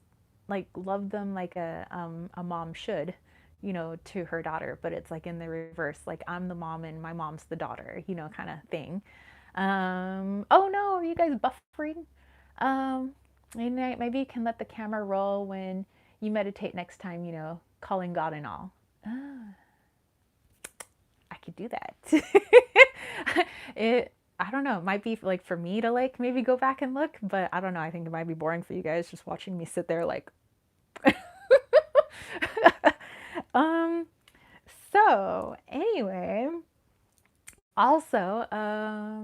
like love them like a mom should, to her daughter, but it's like in the reverse, like I'm the mom and my mom's the daughter, kind of thing. Oh no, are you guys buffering? Maybe you can let the camera roll when you meditate next time, calling God and all. I could do that. I don't know, it might be like for me to like maybe go back and look, but I don't know, I think it might be boring for you guys just watching me sit there like um so anyway, also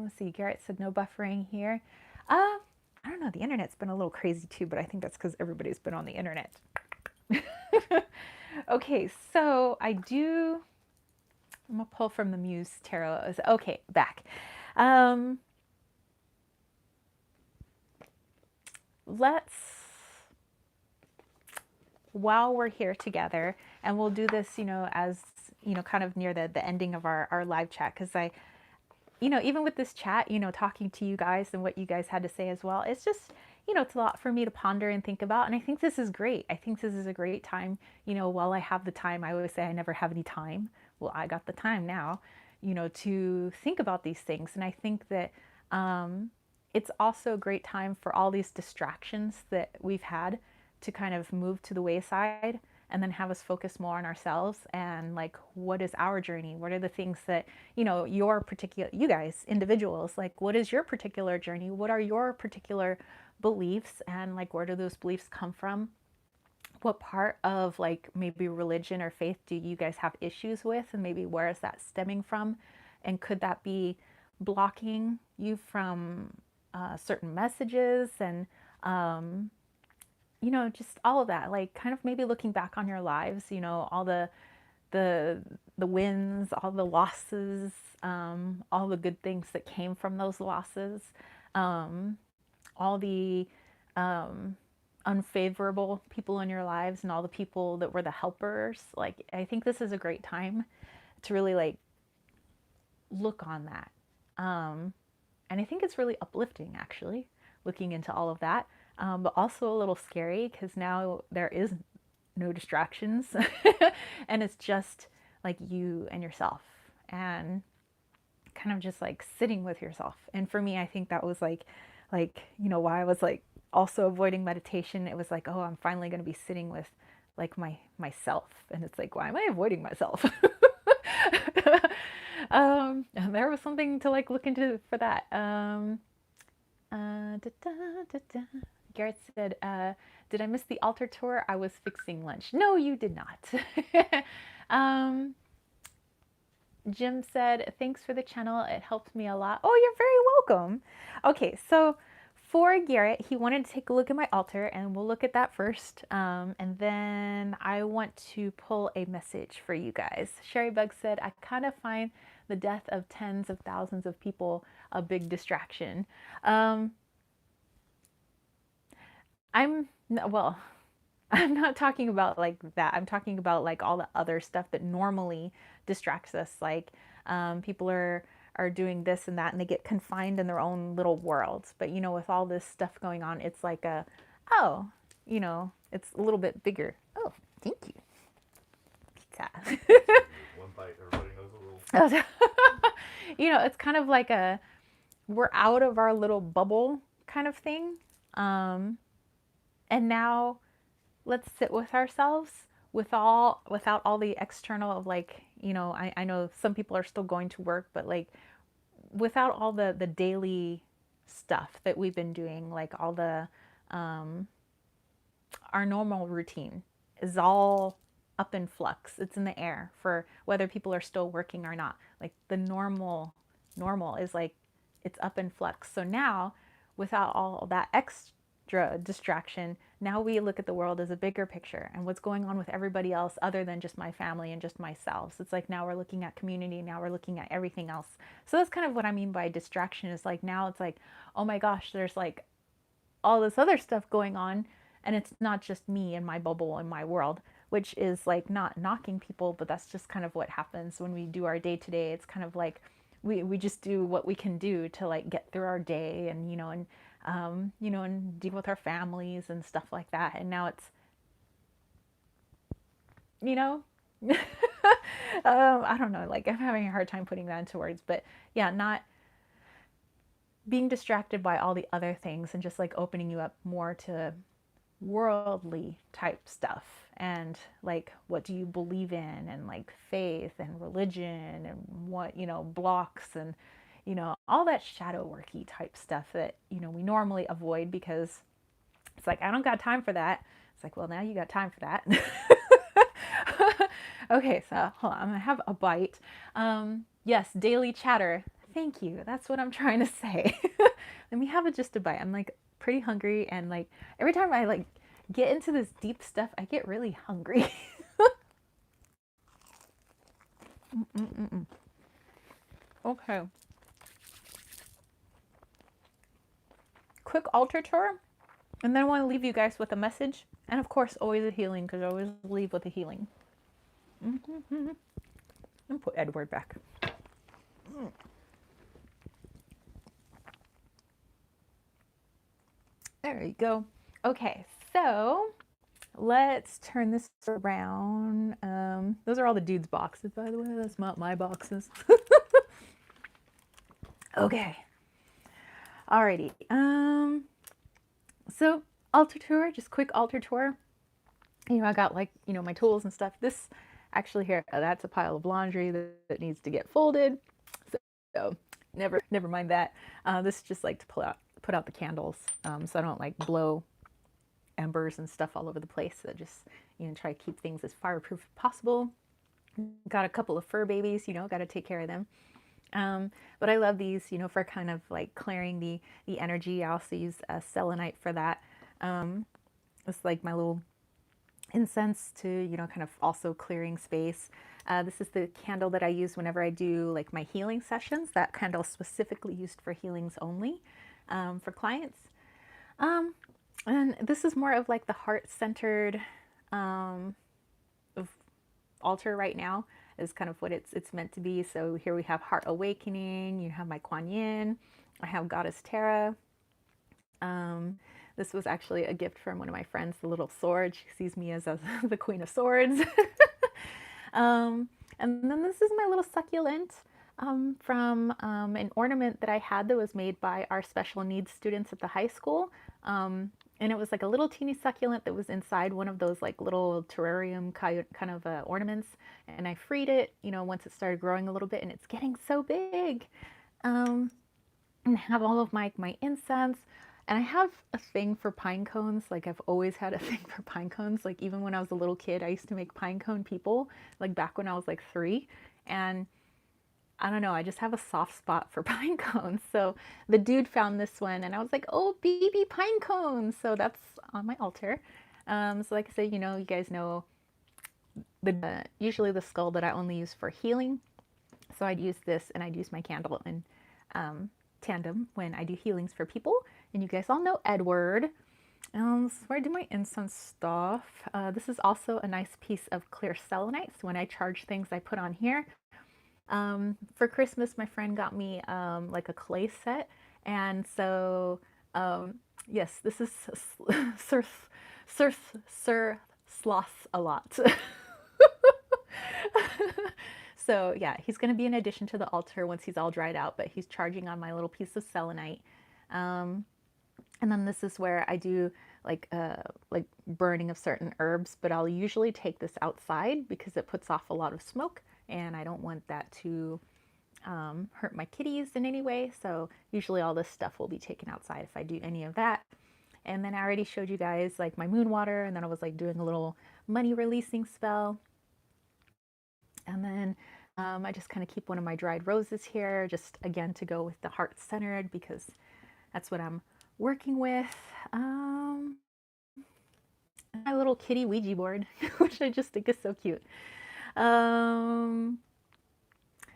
let's see, Garrett said no buffering here. I don't know, the internet's been a little crazy too, but I think that's because everybody's been on the internet. Okay, so I'm gonna pull from the Muse Tarot. Okay, back. Let's, while we're here together, and we'll do this, as, kind of near the ending of our live chat, because even with this chat, talking to you guys and what you guys had to say as well, it's just, it's a lot for me to ponder and think about. And I think this is great. I think this is a great time. While I have the time, I always say I never have any time. Well, I got the time now, to think about these things. And I think that it's also a great time for all these distractions that we've had to kind of move to the wayside and then have us focus more on ourselves and like what is our journey, what are the things that your particular, you guys individuals, like what is your particular journey, what are your particular beliefs, and like where do those beliefs come from, what part of like maybe religion or faith do you guys have issues with, and maybe where is that stemming from, and could that be blocking you from certain messages, and just all of that, like kind of maybe looking back on your lives, all the wins, all the losses, all the good things that came from those losses, all the unfavorable people in your lives, and all the people that were the helpers. Like, I think this is a great time to really like look on that. And I think it's really uplifting, actually, looking into all of that, but also a little scary because now there is no distractions and it's just like you and yourself and kind of just like sitting with yourself. And for me, I think that was like why I was like also avoiding meditation. It was like, oh, I'm finally going to be sitting with like myself, and it's like, why am I avoiding myself? And there was something to like look into for that. Da, da, da, da. Garrett said, did I miss the altar tour? I was fixing lunch. No, you did not. Jim said, thanks for the channel. It helped me a lot. Oh, you're very welcome. Okay, so for Garrett, he wanted to take a look at my altar, and we'll look at that first. And then I want to pull a message for you guys. Sherry Bug said, I kind of find the death of tens of thousands of people a big distraction. Well, I'm not talking about like that. I'm talking about like all the other stuff that normally distracts us. Like people are doing this and that, and they get confined in their own little worlds. But with all this stuff going on, it's like it's a little bit bigger. Oh, thank you. Pizza. One bite, everybody knows the rules. It's kind of like we're out of our little bubble kind of thing. And now let's sit with ourselves without all the external of like, I know some people are still going to work, but like without all the daily stuff that we've been doing, like all the our normal routine is all up in flux. It's in the air for whether people are still working or not. Like the normal is like it's up in flux. So now without all that extra distraction, now we look at the world as a bigger picture and what's going on with everybody else other than just my family and just myself. So it's like now we're looking at community, now we're looking at everything else. So that's kind of what I mean by distraction, is like now it's like, oh my gosh, there's like all this other stuff going on, and it's not just me and my bubble and my world, which is like not knocking people, but that's just kind of what happens when we do our day to day. It's kind of like we just do what we can do to like get through our day, and and deal with our families and stuff like that. And now it's I don't know, like I'm having a hard time putting that into words, but yeah, not being distracted by all the other things and just like opening you up more to worldly type stuff, and like what do you believe in, and like faith and religion, and what blocks, and all that shadow worky type stuff that we normally avoid because it's like, I don't got time for that. It's like, well, now you got time for that. Okay, so hold on, I'm gonna have a bite. Yes, daily chatter, thank you, that's what I'm trying to say. Let me have just a bite. I'm like pretty hungry, and like every time I like get into this deep stuff, I get really hungry. Okay, quick altar tour, and then I want to leave you guys with a message, and of course always a healing, because I always leave with a healing. And put Edward back. There you go. Okay, so let's turn this around. Those are all the dude's boxes, by the way. That's not my boxes. Okay. Alrighty. So altar tour, just quick altar tour. I got like, my tools and stuff. This actually here, that's a pile of laundry that needs to get folded. So never mind that. This is just like to put out the candles, so I don't like blow embers and stuff all over the place. So just, try to keep things as fireproof as possible. Got a couple of fur babies, got to take care of them. But I love these, for kind of like clearing the energy. I also use selenite for that. It's like my little incense to, kind of also clearing space. This is the candle that I use whenever I do like my healing sessions. That candle specifically used for healings only, for clients. And this is more of like the heart-centered altar right now, is kind of what it's meant to be. So here we have Heart Awakening, you have my Kuan Yin, I have Goddess Terra. This was actually a gift from one of my friends, the little sword. She sees me as the Queen of Swords. And then this is my little succulent from an ornament that I had that was made by our special needs students at the high school. And it was like a little teeny succulent that was inside one of those like little terrarium kind of ornaments. And I freed it, once it started growing a little bit, and it's getting so big. And I have all of my incense. And I have a thing for pine cones. Like I've always had a thing for pine cones. Like even when I was a little kid, I used to make pine cone people, like back when I was like 3. And I don't know, I just have a soft spot for pine cones. So the dude found this one and I was like, oh, baby pine cones. So that's on my altar. So like I said, you guys know usually the skull that I only use for healing. So I'd use this and I'd use my candle in tandem when I do healings for people. And you guys all know Edward. So where I do my incense stuff. This is also a nice piece of clear selenite. So when I charge things, I put on here. For Christmas, my friend got me like a clay set. And so, yes, this is Sir Sloth a lot. So yeah, he's going to be an addition to the altar once he's all dried out, but he's charging on my little piece of selenite. And then this is where I do like burning of certain herbs, but I'll usually take this outside because it puts off a lot of smoke and I don't want that to hurt my kitties in any way. So usually all this stuff will be taken outside if I do any of that. And then I already showed you guys like my moon water, and then I was like doing a little money releasing spell. And then I just kind of keep one of my dried roses here, just again to go with the heart centered because that's what I'm working with. My little kitty Ouija board, which I just think is so cute.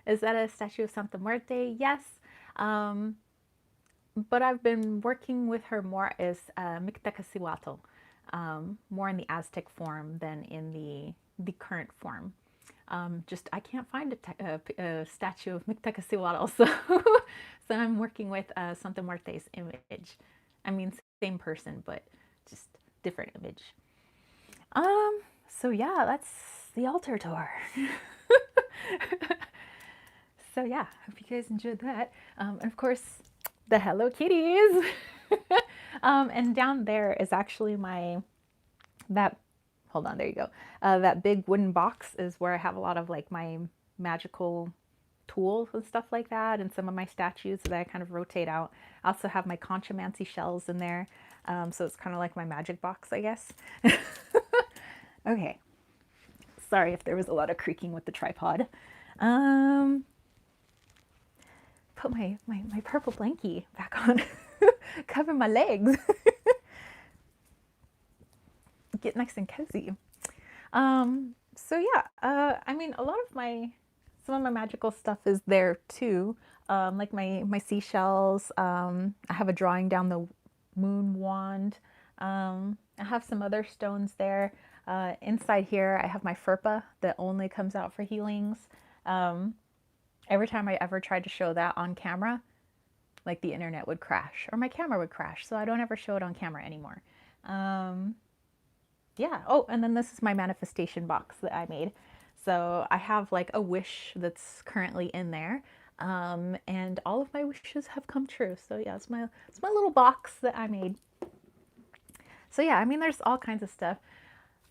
Is that a statue of Santa Muerte? Yes. But I've been working with her more as Mictecaciguatl, more in the Aztec form than in the current form. Just I can't find a statue of Mictecaciguatl, so I'm working with Santa Muerte's image. I mean, same person, but just different image. So yeah, that's the altar tour. So yeah, hope you guys enjoyed that. And of course, the Hello Kitties. And down there is actually hold on, there you go. That big wooden box is where I have a lot of like my magical tools and stuff like that, and some of my statues that I kind of rotate out. I also have my conchomancy shells in there. So it's kind of like my magic box, I guess. Okay. Sorry if there was a lot of creaking with the tripod. Put my purple blankie back on. Cover my legs. Get nice and cozy. So yeah, I mean, some of my magical stuff is there too. Like my seashells. I have a drawing down the moon wand. I have some other stones there. Inside here, I have my FERPA that only comes out for healings. Every time I ever tried to show that on camera, like the internet would crash or my camera would crash. So I don't ever show it on camera anymore. Um, yeah. Oh, and then this is my manifestation box that I made. So I have like a wish that's currently in there. And all of my wishes have come true. So yeah, it's my little box that I made. So yeah, I mean, there's all kinds of stuff.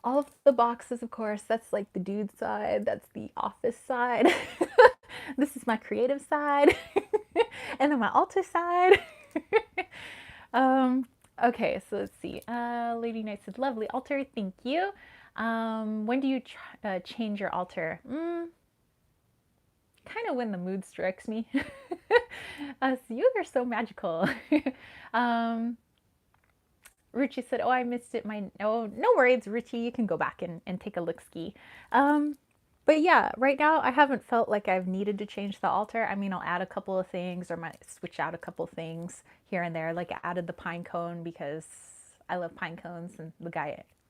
All of the boxes, of course, that's like the dude side, that's the office side. This is my creative side. And then my altar side. um, okay, so let's see. Lady Knight said, lovely altar, thank you. When do you change your altar? Kind of when the mood strikes me. So you are so magical. um, Ruchi said, oh, I missed it. No worries, Ruchi. You can go back and take a look ski. But yeah, right now I haven't felt like I've needed to change the altar. I mean, I'll add a couple of things or might switch out a couple of things here and there. Like I added the pine cone because I love pine cones, and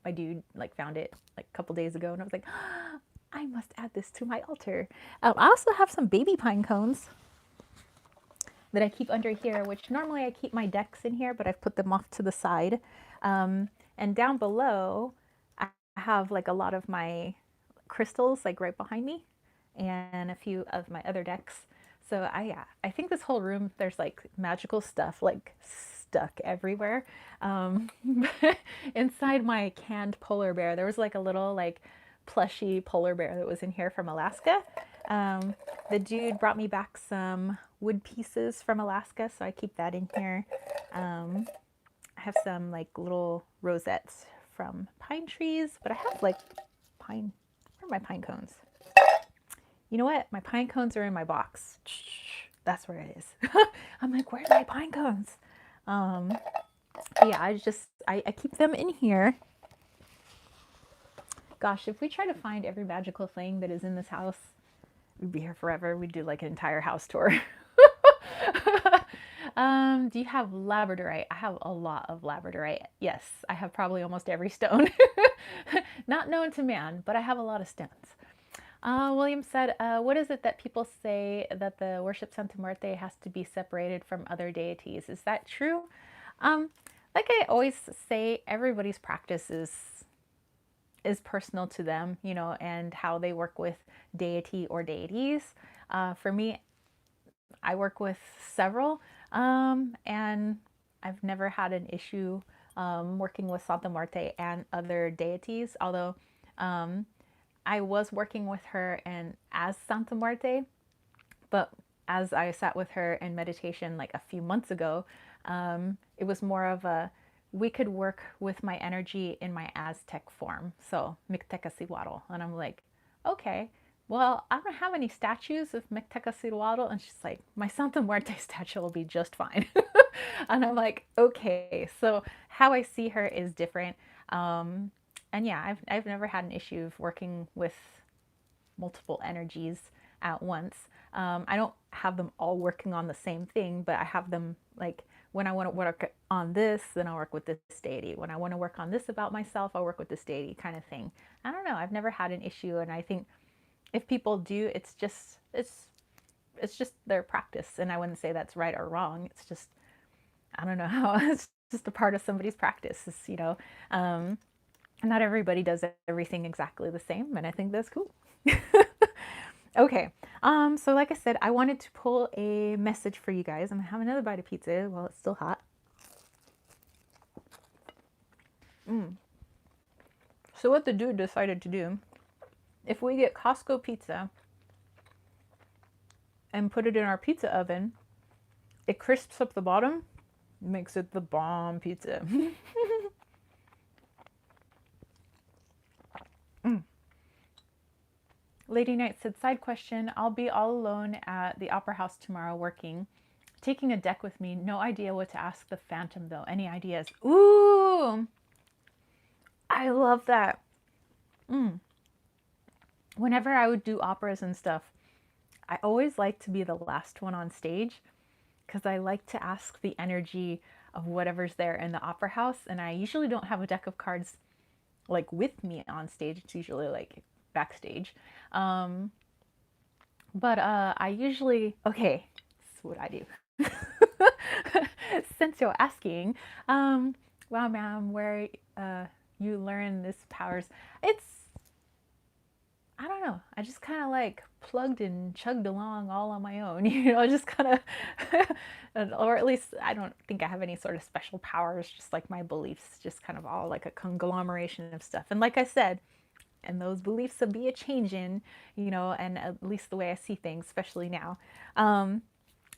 my dude, like found it like a couple days ago, and I was like, oh, I must add this to my altar. I also have some baby pine cones that I keep under here, which normally I keep my decks in here, but I've put them off to the side. And down below, I have like a lot of my crystals like right behind me and a few of my other decks. So I think this whole room, there's like magical stuff like stuck everywhere. Inside my canned polar bear, there was like a little like plushy polar bear that was in here from Alaska. The dude brought me back some wood pieces from Alaska, so I keep that in here. I have some like little rosettes from pine trees, but I have like pine, where are my pine cones? You know what? My pine cones are in my box. That's where it is. I'm like, where's my pine cones? Yeah, I keep them in here. Gosh, if we try to find every magical thing that is in this house, we'd be here forever. We'd do like an entire house tour. Do you have labradorite? I have a lot of labradorite. Yes, I have probably almost every stone. Not known to man, but I have a lot of stones. William said, what is it that people say that the worship Santa Muerte has to be separated from other deities? Is that true? Like I always say, everybody's practice is personal to them, you know, and how they work with deity or deities. For me, I work with several, and I've never had an issue working with Santa Muerte and other deities, although I was working with her and as Santa Muerte, but as I sat with her in meditation like a few months ago, it was more of we could work with my energy in my Aztec form, so Mictecaciguatl. And I'm like, okay, well, I don't have any statues of Mictecaciguatl. And she's like, my Santa Muerte statue will be just fine. And I'm like, okay, so how I see her is different. And yeah, I've never had an issue of working with multiple energies at once. I don't have them all working on the same thing, but I have them like when I want to work on this, then I'll work with this deity. When I want to work on this about myself, I'll work with this deity kind of thing. I don't know. I've never had an issue, and I think if people do, it's just their practice, and I wouldn't say that's right or wrong. It's just I don't know how it's just a part of somebody's practice. It's, you know, not everybody does everything exactly the same, and I think that's cool. Okay, so like I said, I wanted to pull a message for you guys. I'm gonna have another bite of pizza while it's still hot. So what the dude decided to do, if we get Costco pizza and put it in our pizza oven, it crisps up the bottom, makes it the bomb pizza. Lady Knight said, side question, I'll be all alone at the Opera House tomorrow working. Taking a deck with me. No idea what to ask the Phantom, though. Any ideas? Ooh! I love that. Whenever I would do operas and stuff, I always like to be the last one on stage because I like to ask the energy of whatever's there in the Opera House. And I usually don't have a deck of cards like with me on stage. It's usually like backstage. But I usually, okay, this is what I do. Since you're asking, um, wow, ma'am, where you learn this powers, it's, I don't know. I just kind of like plugged and chugged along all on my own, just kind of, or at least I don't think I have any sort of special powers, just like my beliefs, just kind of all like a conglomeration of stuff. And like I said, and those beliefs will be a changing, and at least the way I see things, especially now. Um,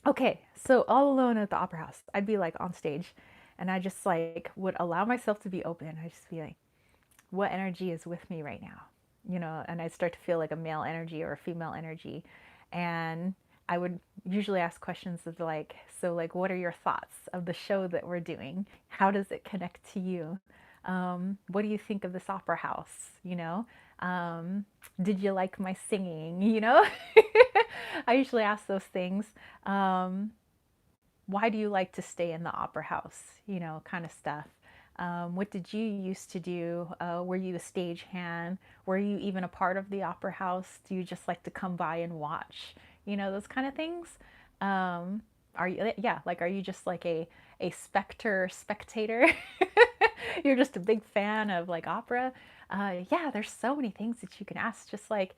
okay, so all alone at the opera house, I'd be like on stage and I just like would allow myself to be open. I just be like, what energy is with me right now, and I'd start to feel like a male energy or a female energy. And I would usually ask questions of like, so like, what are your thoughts of the show that we're doing? How does it connect to you? What do you think of this opera house? Um, did you like my singing? I usually ask those things. Um, why do you like to stay in the opera house? Kind of stuff. What did you used to do? Were you a stagehand? Were you even a part of the opera house? Do you just like to come by and watch? Those kind of things. Are you, yeah, like, are you just like a spectator? You're just a big fan of like opera. Yeah, there's so many things that you can ask. Just like,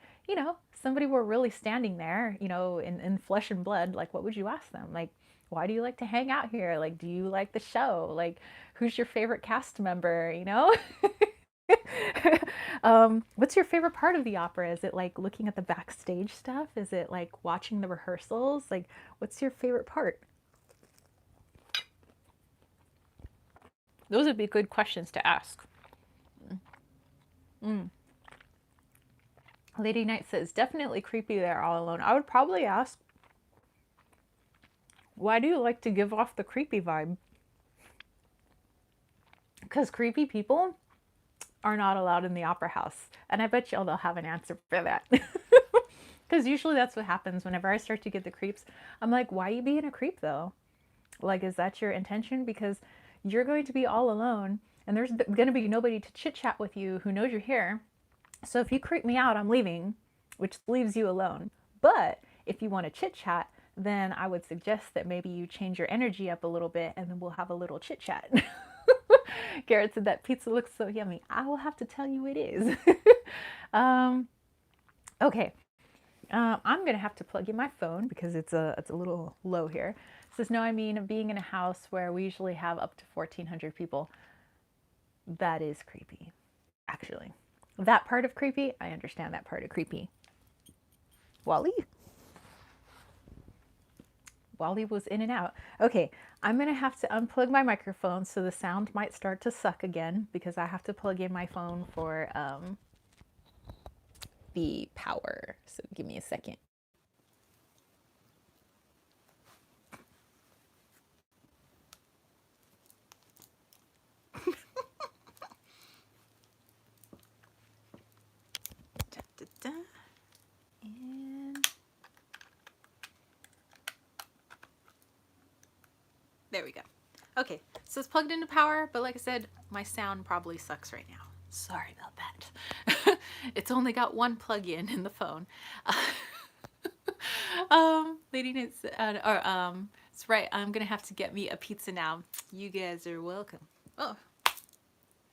somebody were really standing there, in flesh and blood. Like, what would you ask them? Like, why do you like to hang out here? Like, do you like the show? Like, who's your favorite cast member? What's your favorite part of the opera? Is it like looking at the backstage stuff? Is it like watching the rehearsals? Like, what's your favorite part? Those would be good questions to ask. Mm. Lady Knight says, definitely creepy there all alone. I would probably ask, why do you like to give off the creepy vibe? Because creepy people are not allowed in the opera house. And I bet y'all they'll have an answer for that. Because usually that's what happens whenever I start to get the creeps. I'm like, why are you being a creep though? Like, is that your intention? Because you're going to be all alone and there's going to be nobody to chit chat with you who knows you're here. So if you creep me out, I'm leaving, which leaves you alone. But if you want to chit chat, then I would suggest that maybe you change your energy up a little bit and then we'll have a little chit chat. Garrett said that pizza looks so yummy. I will have to tell you it is. Okay. I'm going to have to plug in my phone because it's a little low here. It says, no, I mean, being in a house where we usually have up to 1,400 people, that is creepy, actually. That part of creepy, I understand that part of creepy. Wally? Wally was in and out. Okay, I'm going to have to unplug my microphone so the sound might start to suck again because I have to plug in my phone for the power. So give me a second. Da, da, da. And there we go. Okay, so it's plugged into power, but like I said, my sound probably sucks right now. Sorry about that. It's only got one plug-in in the phone. Lady Knits, it's right. I'm gonna have to get me a pizza now. You guys are welcome. Oh,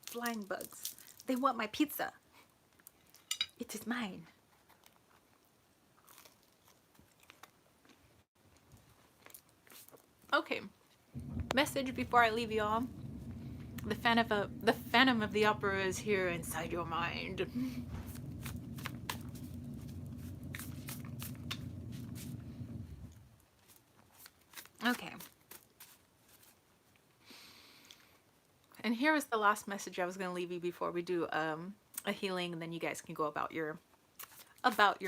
flying bugs. They want my pizza. It is mine. Okay. Message before I leave y'all. The Phantom of the Opera is here inside your mind. Okay. And here is the last message I was going to leave you before we do a healing, and then you guys can go about your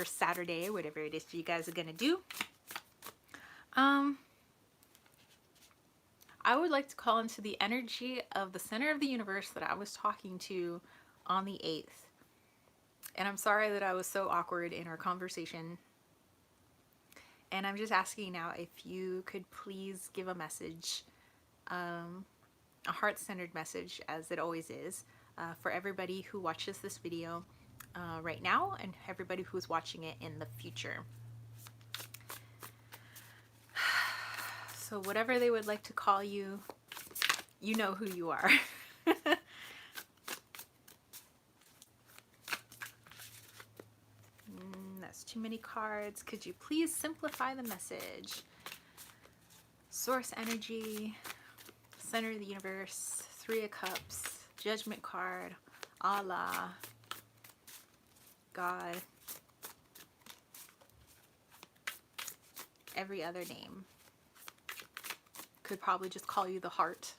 Saturday, whatever it is you guys are going to do. I would like to call into the energy of the center of the universe that I was talking to on the 8th. And I'm sorry that I was so awkward in our conversation. And I'm just asking now if you could please give a message, a heart-centered message, as it always is, for everybody who watches this video right now and everybody who's watching it in the future. So whatever they would like to call you, you know who you are. That's too many cards. Could you please simplify the message? Source energy, center of the universe, Three of Cups, Judgment card, Allah, God, every other name. Could probably just call you the heart.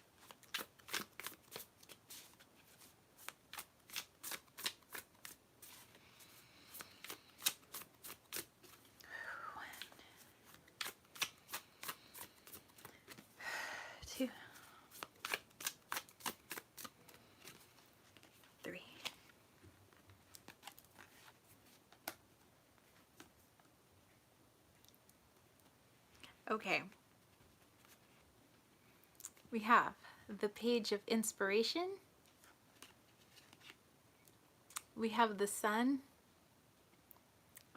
Two, three. Okay. We have the Page of Inspiration. We have the Sun.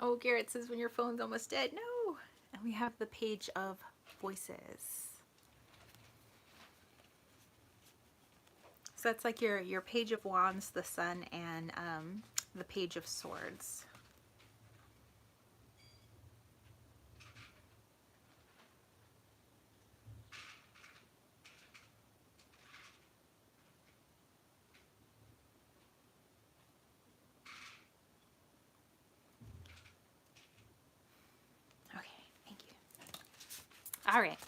Oh, Garrett says when your phone's almost dead. No. And we have the Page of Voices. So that's like your Page of Wands, the Sun, and the Page of Swords. Okay, thank you. All right.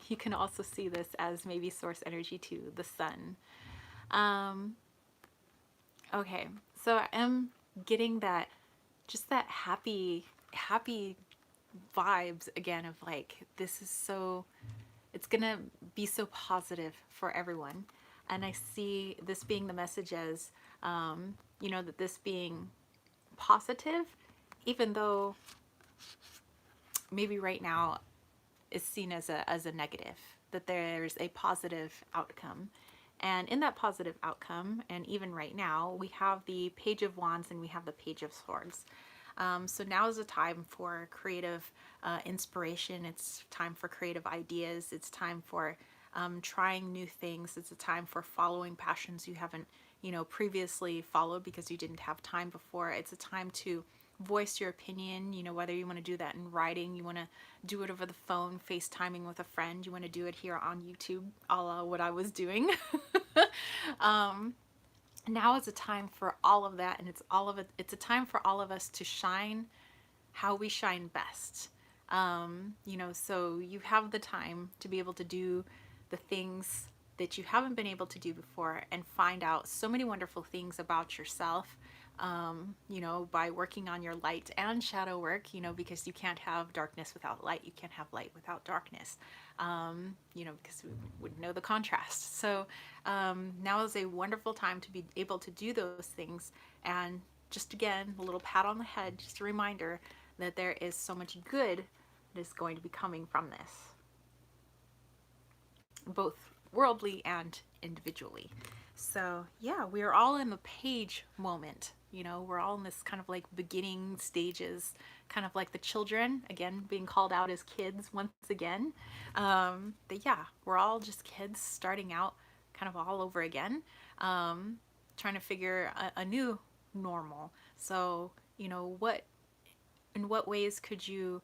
You can also see this as maybe source energy too, the Sun. Okay, so I am getting that, just that happy vibes again of like, this is so, it's gonna be so positive for everyone. And I see this being the message as, you know, that this being positive, even though maybe right now is seen as a negative, that there's a positive outcome. And in that positive outcome, and even right now, we have the Page of Wands and we have the Page of Swords. So now is a time for creative inspiration. It's time for creative ideas. It's time for trying new things. It's a time for following passions you haven't, you know, previously followed because you didn't have time before. It's a time to voice your opinion, you know, whether you want to do that in writing, you want to do it over the phone, FaceTiming with a friend, you want to do it here on YouTube, a la what I was doing. Now is a time for all of that, and it's a time for all of us to shine how we shine best. You know, so you have the time to be able to do the things that you haven't been able to do before and find out so many wonderful things about yourself, you know, by working on your light and shadow work, you know, because you can't have darkness without light. You can't have light without darkness, you know, because we would know the contrast. So now is a wonderful time to be able to do those things. And just again, a little pat on the head, just a reminder that there is so much good that is going to be coming from this, both worldly and individually. So yeah, we are all in the page moment. You know, we're all in this kind of like beginning stages, kind of like the children, again, being called out as kids once again. But yeah, we're all just kids starting out kind of all over again, trying to figure a new normal. So, you know, in what ways could you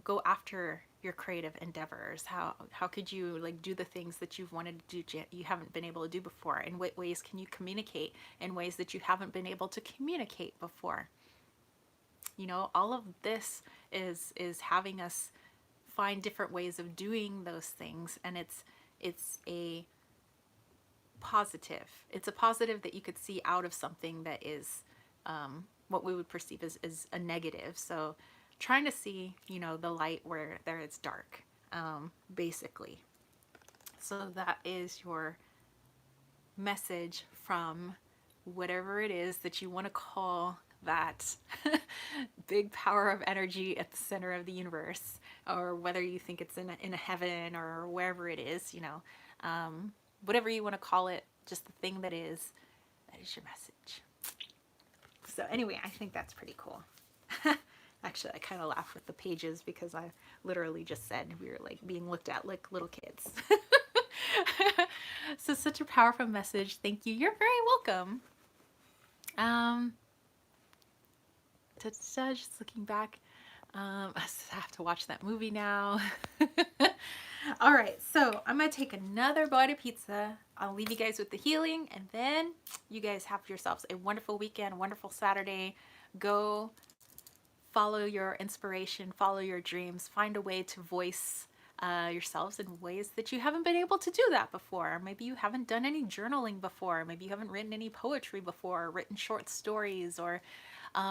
go after your creative endeavors? How could you like do the things that you've wanted to do you haven't been able to do before? In what ways can you communicate in ways that you haven't been able to communicate before? You know, all of this is having us find different ways of doing those things, and it's a positive. It's a positive that you could see out of something that is what we would perceive as a negative. So trying to see, you know, the light where there is dark, basically. So that is your message from whatever it is that you want to call that big power of energy at the center of the universe, or whether you think it's in a heaven or wherever it is, you know, whatever you want to call it, just the thing that is your message. So anyway, I think that's pretty cool. Actually, I kind of laugh with the pages because I literally just said we were like being looked at like little kids. So such a powerful message. Thank you. You're very welcome. Um, just looking back. I have to watch that movie now. All right, so I'm gonna take another bite of pizza. I'll leave you guys with the healing, and then you guys have yourselves a wonderful weekend, a wonderful Saturday. Go follow your inspiration, follow your dreams, find a way to voice yourselves in ways that you haven't been able to do that before. Maybe you haven't done any journaling before. Maybe you haven't written any poetry before, or written short stories, or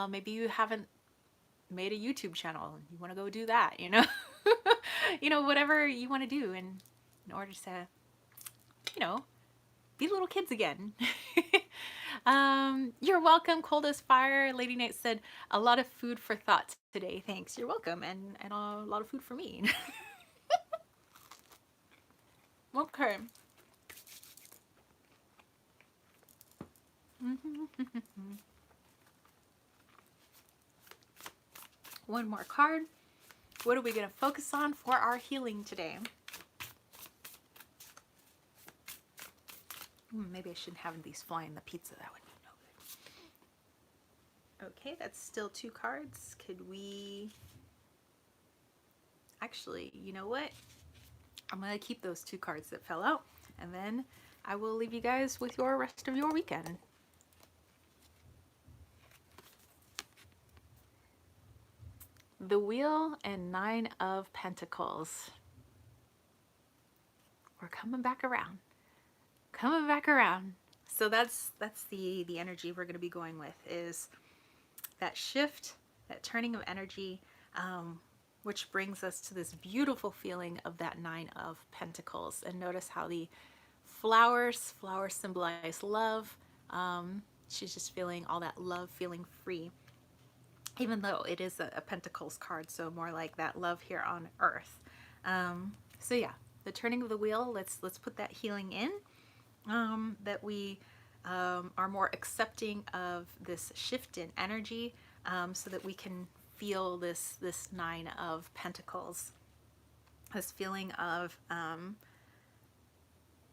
maybe you haven't made a YouTube channel and you want to go do that, you know? You know, whatever you want to do in order to, you know, be little kids again. You're welcome. Cold as fire. Lady Knight said, a lot of food for thought today. Thanks. You're welcome. And a lot of food for me. Okay. One more card. What are we going to focus on for our healing today? Maybe I shouldn't have these flying the pizza. That would be no good. Okay, that's still 2 cards. Could we... Actually, you know what? I'm going to keep those 2 cards that fell out. And then I will leave you guys with your rest of your weekend. The Wheel and 9 of Pentacles. We're coming back around. Coming back around. So that's the energy we're going to be going with, is that shift, that turning of energy, which brings us to this beautiful feeling of that 9 of Pentacles. And notice how the flowers symbolize love. She's just feeling all that love, feeling free. Even though it is a Pentacles card, so more like that love here on earth. So yeah, the turning of the wheel, let's put that healing in, that we are more accepting of this shift in energy, so that we can feel this 9 of Pentacles, this feeling of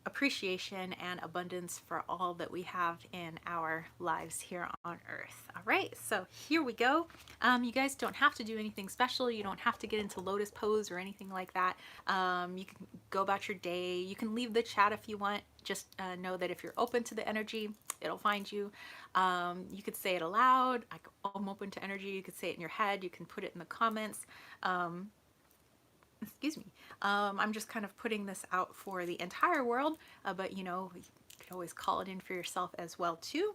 appreciation and abundance for all that we have in our lives here on earth. All right, so here we go. You guys don't have to do anything special. You don't have to get into lotus pose or anything like that. You can go about your day. You can leave the chat if you want. Just know that if you're open to the energy, it'll find you. You could say it aloud. I'm open to energy. You could say it in your head. You can put it in the comments. Excuse me. I'm just kind of putting this out for the entire world, but you know, you can always call it in for yourself as well too.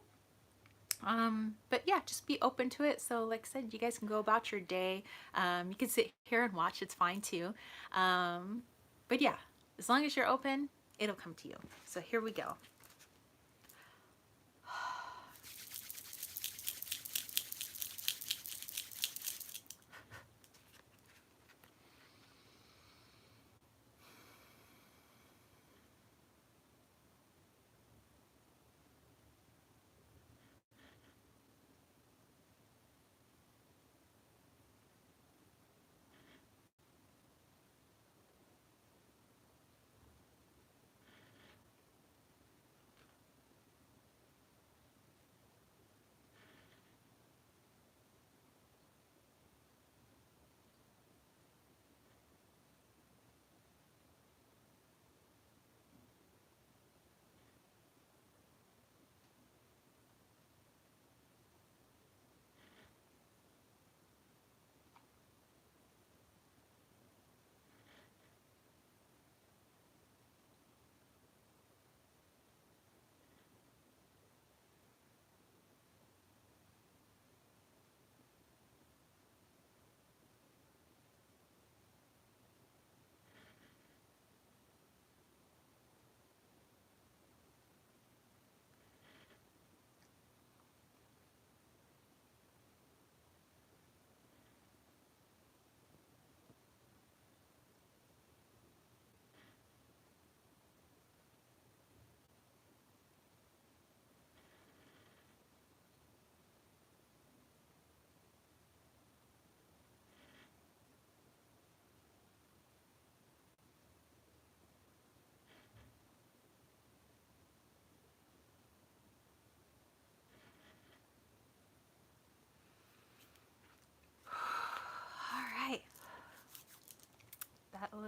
But yeah, just be open to it. So like I said, you guys can go about your day. You can sit here and watch, it's fine too. But yeah, as long as you're open, it'll come to you. So here we go.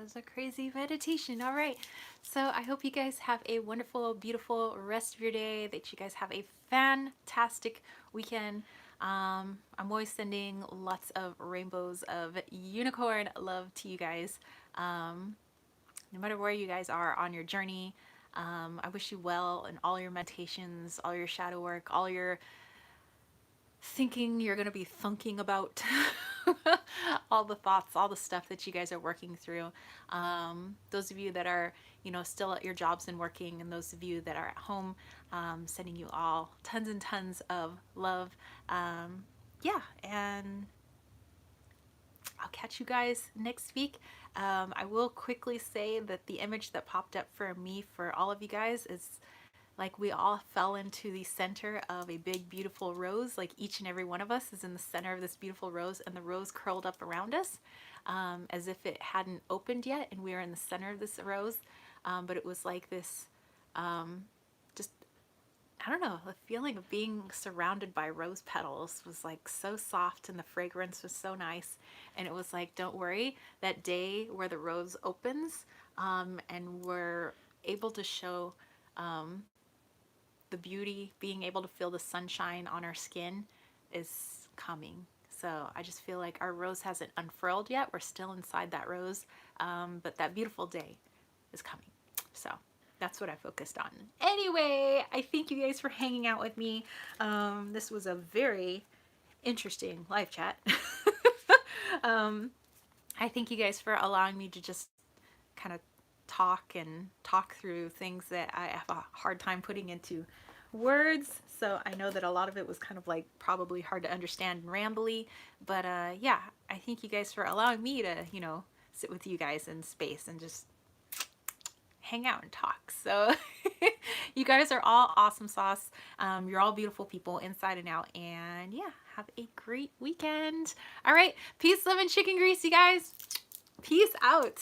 was a crazy meditation. All right. So I hope you guys have a wonderful, beautiful rest of your day, that you guys have a fantastic weekend. I'm always sending lots of rainbows of unicorn love to you guys. No matter where you guys are on your journey, I wish you well in all your meditations, all your shadow work, all your thinking you're going to be thinking about, all the thoughts, all the stuff that you guys are working through. Those of you that are, still at your jobs and working, and those of you that are at home, sending you all tons and tons of love. Yeah, and I'll catch you guys next week. I will quickly say that the image that popped up for me for all of you guys is like we all fell into the center of a big, beautiful rose. Like each and every one of us is in the center of this beautiful rose, and the rose curled up around us, as if it hadn't opened yet, and we were in the center of this rose. But it was like this, just, I don't know, the feeling of being surrounded by rose petals was like so soft, and the fragrance was so nice. And it was like, don't worry, that day where the rose opens, and we're able to show, the beauty, being able to feel the sunshine on our skin is coming. So I just feel like our rose hasn't unfurled yet. We're still inside that rose, but that beautiful day is coming. So that's what I focused on. Anyway, I thank you guys for hanging out with me. This was a very interesting live chat. I thank you guys for allowing me to just kind of talk through things that I have a hard time putting into words. So I know that a lot of it was kind of like probably hard to understand and rambly, but yeah, I thank you guys for allowing me to, sit with you guys in space and just hang out and talk. So you guys are all awesome sauce. You're all beautiful people inside and out, and yeah, have a great weekend. All right, peace, love, and chicken grease, you guys. Peace out.